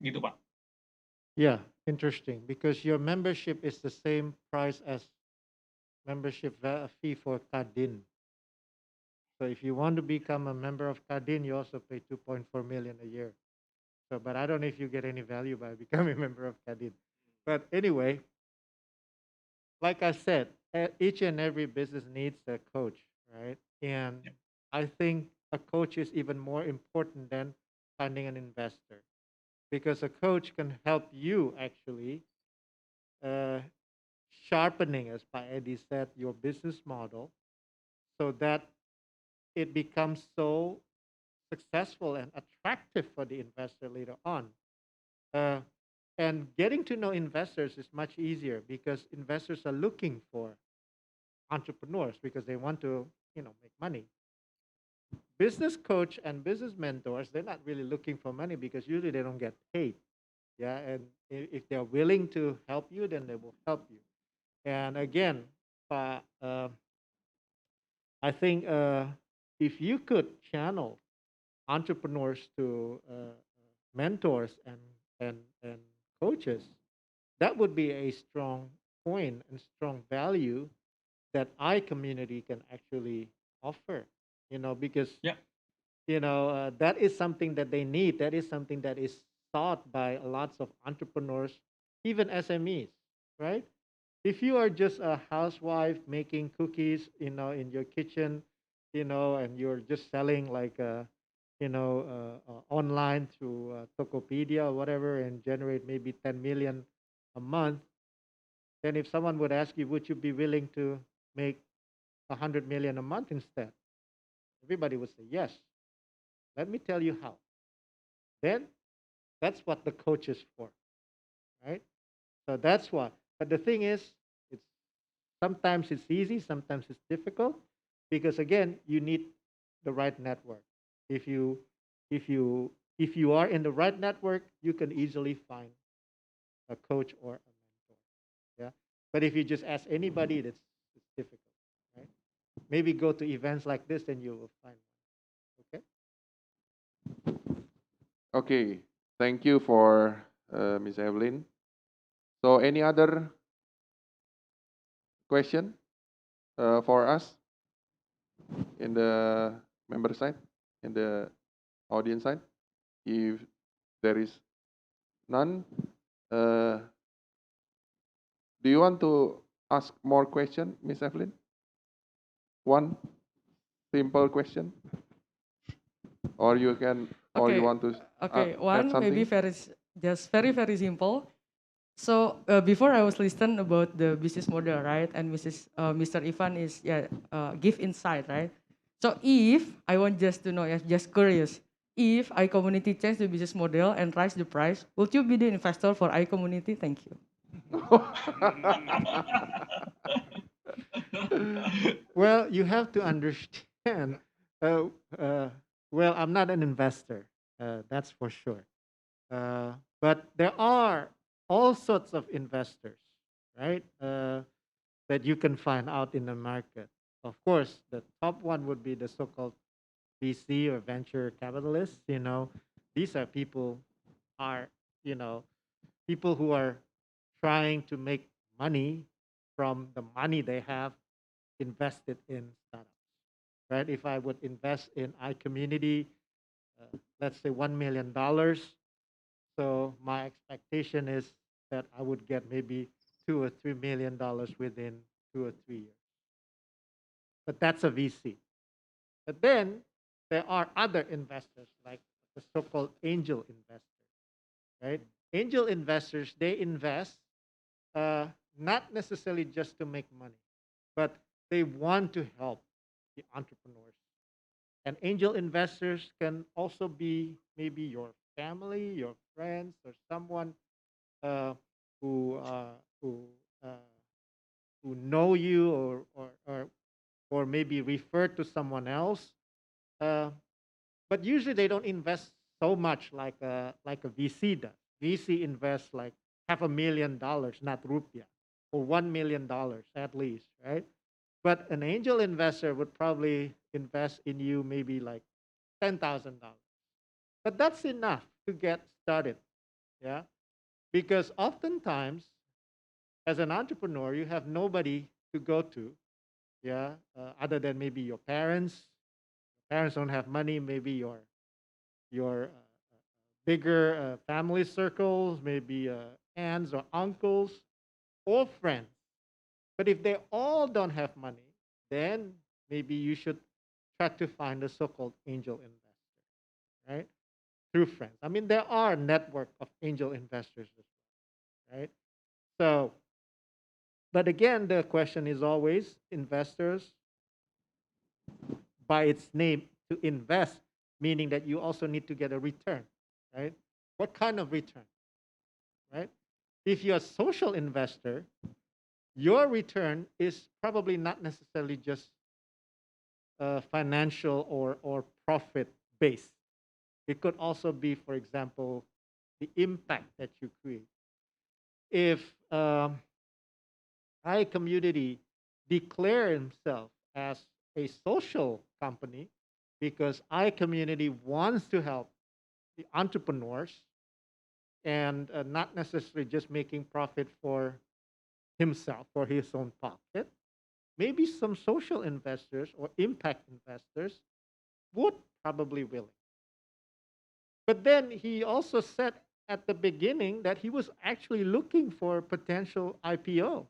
Gitu Pak. Yeah, interesting. Because your membership is the same price as membership fee for Kadin. So if you want to become a member of Kadin, you also pay 2.4 million a year. So, but I don't know if you get any value by becoming a member of Kadin. But anyway, like I said, each and every business needs a coach, right? And Yep. I think a coach is even more important than finding an investor, because a coach can help you actually uh, sharpening, as Pa Eddie said, your business model, so that it becomes so successful and attractive for the investor later on. Uh, and getting to know investors is much easier because investors are looking for entrepreneurs because they want to, make money. Business coach and business mentors, they're not really looking for money because usually they don't get paid. Yeah, and if they're willing to help you, then they will help you. And again, I think if you could channel entrepreneurs to mentors and coaches, that would be a strong point and strong value that I community can actually offer. Because Yeah. that is something that they need. That is something that is sought by lots of entrepreneurs, even SMEs, right? If you are just a housewife making cookies, in your kitchen, and you're just selling like, online through Tokopedia or whatever, and generate maybe 10 million a month, then if someone would ask you, would you be willing to make 100 million a month instead? Everybody would say yes. Let me tell you how. Then that's what the coach is for, right? So that's what. But the thing is, it's sometimes it's easy, sometimes it's difficult, because again, you need the right network. If you if you if you are in the right network, you can easily find a coach or a mentor. Yeah. But if you just ask anybody, it's difficult, right? Maybe go to events like this, then you will find one. Okay. Okay, thank you for Ms. Evelyn. So any other question for us in the member side, in the audience side? If there is none, do you want to ask more question, Ms. Evelyn? One simple question, or you can, or you Okay, want to okay. add One maybe something? just very simple. So before I was listening about the business model, right? And Mr. Ivan is give insight, right? So if I want just to know, just curious, if iCommunity change the business model and raise the price, would you be the investor for iCommunity? Thank you. Well, you have to understand. Uh, uh, well, I'm not an investor, that's for sure. But there are all sorts of investors, right? That you can find out in the market. Of course, the top one would be the so-called VC or venture capitalists. These are are you know people who are trying to make money from the money they have invested in startups, right? If I would invest in iCommunity, let's say $1 million, so my expectation is that I would get maybe $2 or $3 million within 2 or 3 years. But that's a VC. But then there are other investors like the so-called angel investors, right? Angel investors, they invest uh, not necessarily just to make money, but they want to help the entrepreneurs. And angel investors can also be maybe your family, your friends, or someone uh, who uh, who uh, who know you, or maybe refer to someone else. Uh, but usually they don't invest so much like a VC does. VC invests like $500,000, not rupiah, or $1 million at least, right? But an angel investor would probably invest in you maybe like $10,000. But that's enough to get started, yeah? Because oftentimes, as an entrepreneur, you have nobody to go to, yeah, other than maybe your parents. Parents don't have money, maybe your bigger family circles, maybe aunts or uncles, or friends. But if they all don't have money, then maybe you should try to find a so-called angel investor, right? Through friends. I mean, there are a network of angel investors as well, right? So, but again, the question is always investors, by its name to invest, meaning that you also need to get a return, right? What kind of return, right? If you're a social investor, your return is probably not necessarily just financial or profit based. It could also be, for example, the impact that you create. If iCommunity declare himself as a social company because iCommunity wants to help the entrepreneurs and not necessarily just making profit for himself or his own pocket, maybe some social investors or impact investors would probably willing. But then he also said at the beginning that he was actually looking for potential IPO,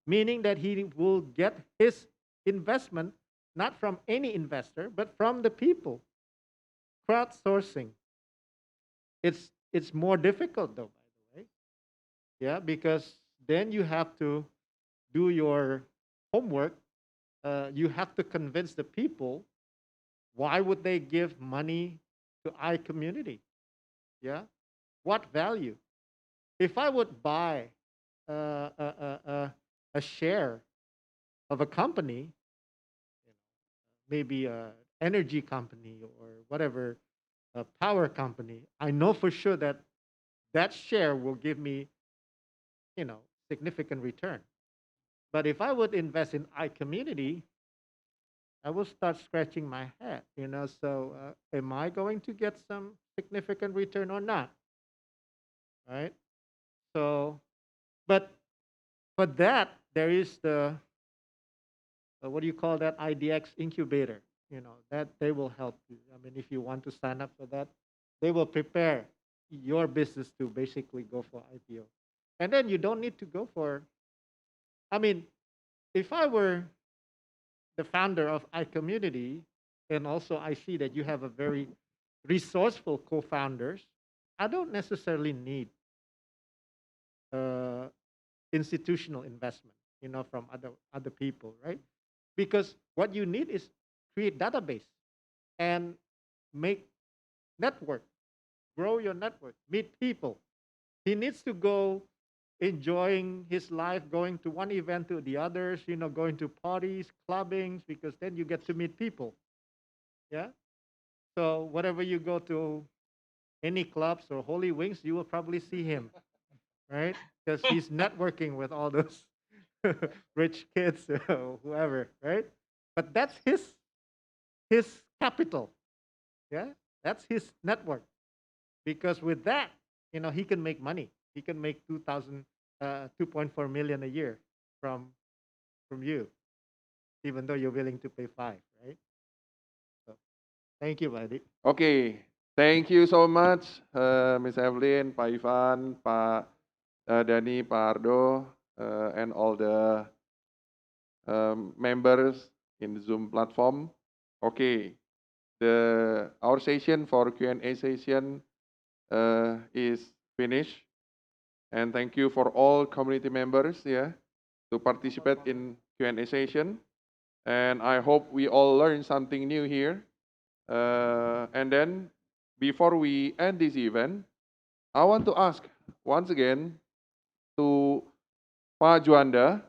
meaning that he will get his investment not from any investor, but from the people. Crowdsourcing. It's more difficult though, by the way. Yeah, because then you have to do your homework. You have to convince the people why would they give money to iCommunity? Yeah, what value? If I would buy a share of a company, maybe a energy company or whatever, a power company, I know for sure that that share will give me, significant return. But if I would invest in iCommunity, I will start scratching my head, So, am I going to get some significant return or not? Right. So, but for that, there is the what do you call that, IDX incubator. That they will help you. I mean, if you want to sign up for that, they will prepare your business to basically go for IPO, and then you don't need to go for. I mean, if I were the founder of iCommunity, and also I see that you have a very resourceful co-founders, I don't necessarily need uh, institutional investment, from other people, right? Because what you need is create database and make network, grow your network, meet people. He needs to go enjoying his life, going to one event to the others, going to parties, clubbings, because then you get to meet people. Yeah. So whatever you go to any clubs or Holy Wings, you will probably see him, right? Because he's networking with all those rich kids or whoever, right? But that's his capital. Yeah. That's his network. Because with that, he can make money. He can make 2.4 million a year from you, even though you're willing to pay 5, right? So thank you, buddy. Okay, thank you so much, Miss Evelyn, Pak Ivan, Pak Dani, Pak Ardo, and all the members in the Zoom platform. Okay, our session for Q&A session is finished, and thank you for all community members, to participate in Q&A session. And I hope we all learned something new here. And then, before we end this event, I want to ask once again to Pak Juanda,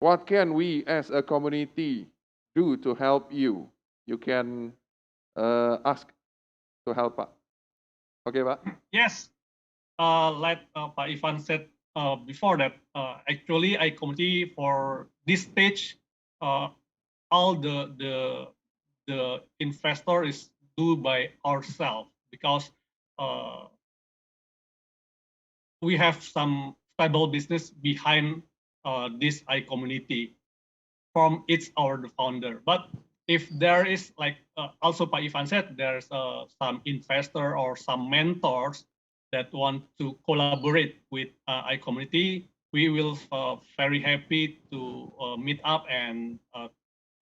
what can we as a community do to help you? You can ask to help Pak. Okay, Pak? Yes, like Pak Ivan said before that, actually, iCommunity for this stage, all the investor is do by ourselves because we have some stable business behind this iCommunity from its our founder. But if there is like also Pak Ivan said, there's some investor or some mentors that want to collaborate with iCommunity, we will very happy to meet up and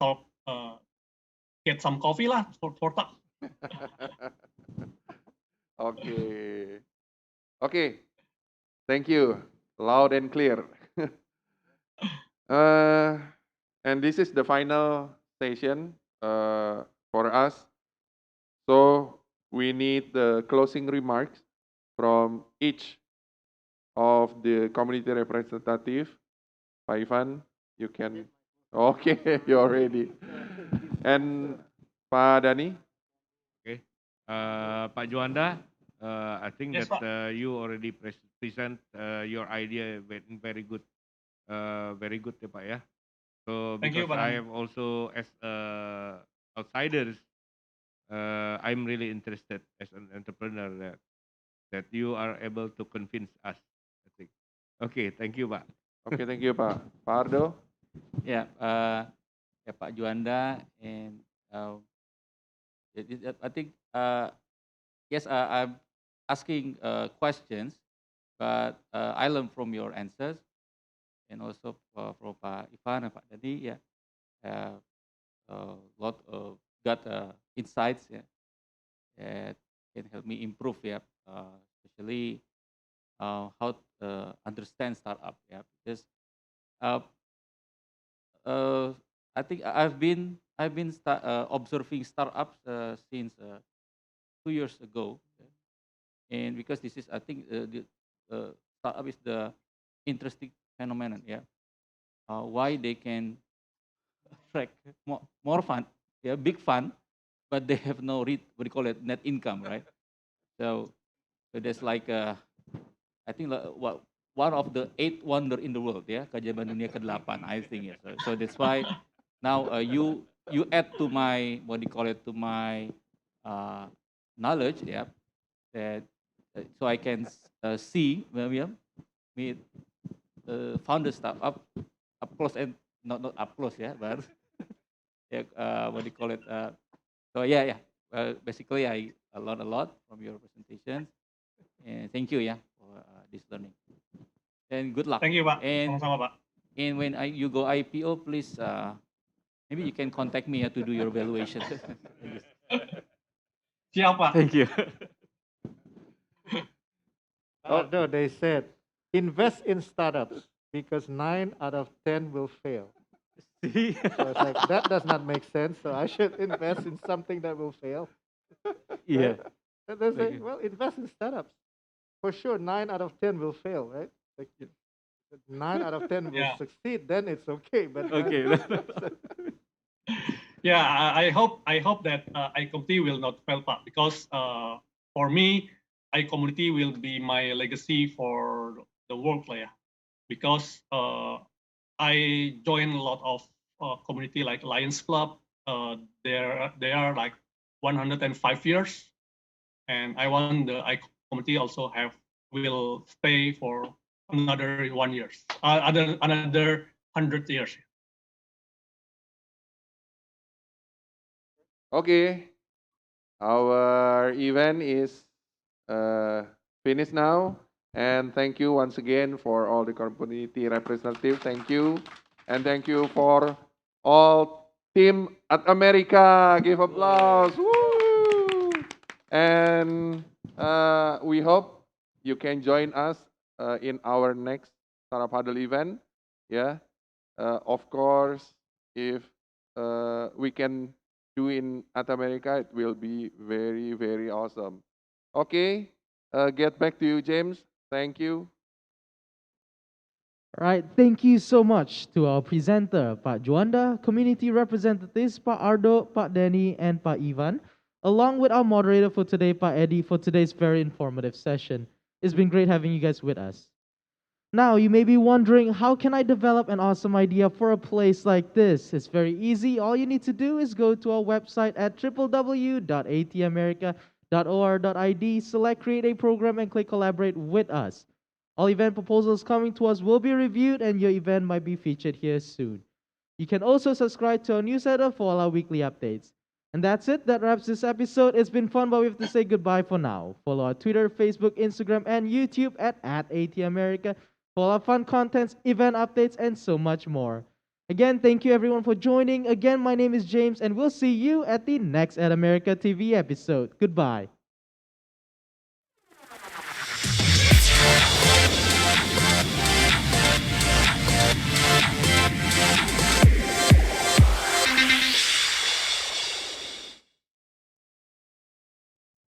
talk, get some coffee lah for talk. Okay. Okay. Thank you. Loud and clear. And this is the final session for us. So we need the closing remarks from each of the community representative. Pak Ivan, you can. Okay, you're ready. And Pak Dani. Okay. Pak Juanda, I think Yes, that Pak. you already present your idea very good, very good ya Pak ya. So Thank you, because Pak I Dani. have also as outsiders, I'm really interested as an entrepreneur that you are able to convince us. I think. Okay, thank you Pak. Okay, thank you, Pak. Pak Ardo. Ya, ya Pak Juanda, and I think yes, I'm asking questions, but I learn from your answers, and also from Pak Ivan and Pak Dadi. Yeah, uh, lot of got insights. Yeah, that can help me improve. Yeah, especially how to understand startup. Yeah, because uh, uh, I think I've been observing startups since 2 years ago, and because this is I think the startup is the interesting phenomenon. Yeah, why they can attract more fun, yeah, big fun, but they have no what do you call it, net income, right? So, so there's like I think what one of the eight wonder in the world, yeah, keajaiban dunia ke-8, I think, yeah. So that's why now you add to my what do you call it, to my uh, knowledge, yeah, that so I can see well, yeah, me founder startup up close, and not up close, yeah, but yeah, what do you call it? So yeah, yeah. Basically, I learned a lot from your presentation, and thank you, yeah, for this learning. And good luck. Thank you, Pak. And Sama-sama, Pak. when you go IPO, please maybe you can contact me to do your evaluation. Siap, Pak. Thank you. Oh. No, they said invest in startups because 9 out of 10 will fail. See? So it's like that does not make sense. So I should invest in something that will fail. Yeah. And they say, Thank you. well, invest in startups. For sure, 9 out of 10 will fail, right? Like 9 out of 10 will Yeah. succeed, then it's okay. But Okay. Yeah, I hope that iCommunity will not fail, Pak, because for me, iCommunity will be my legacy for the world lah, ya. Because I join a lot of community like Lions Club. They are like 105 years, and I want the iCommunity also will stay for another 1 years, another 100 years. Okay, our event is finished now. And thank you once again for all the community representatives. Thank you. And thank you for all team at America. Give applause. Woo! And we hope you can join us in our next Startup Huddle event. Yeah. Of course, if we can do in at America, it will be very, very awesome. Okay, get back to you, James. Thank you. All right, thank you so much to our presenter, Pak Juanda, community representatives, Pak Ardo, Pak Danny, and Pak Ivan, along with our moderator for today, Pak Eddie, for today's very informative session. It's been great having you guys with us. Now, you may be wondering, how can I develop an awesome idea for a place like this? It's very easy. All you need to do is go to our website at www.atmerica.or.id, select Create a Program, and click Collaborate with us. All event proposals coming to us will be reviewed, and your event might be featured here soon. You can also subscribe to our newsletter for all our weekly updates. And that's it. That wraps this episode. It's been fun, but we have to say goodbye for now. Follow our Twitter, Facebook, Instagram, and YouTube at ATAmerica for all our fun contents, event updates, and so much more. Again, thank you everyone for joining. Again, my name is James, and we'll see you at the next At America TV episode. Goodbye.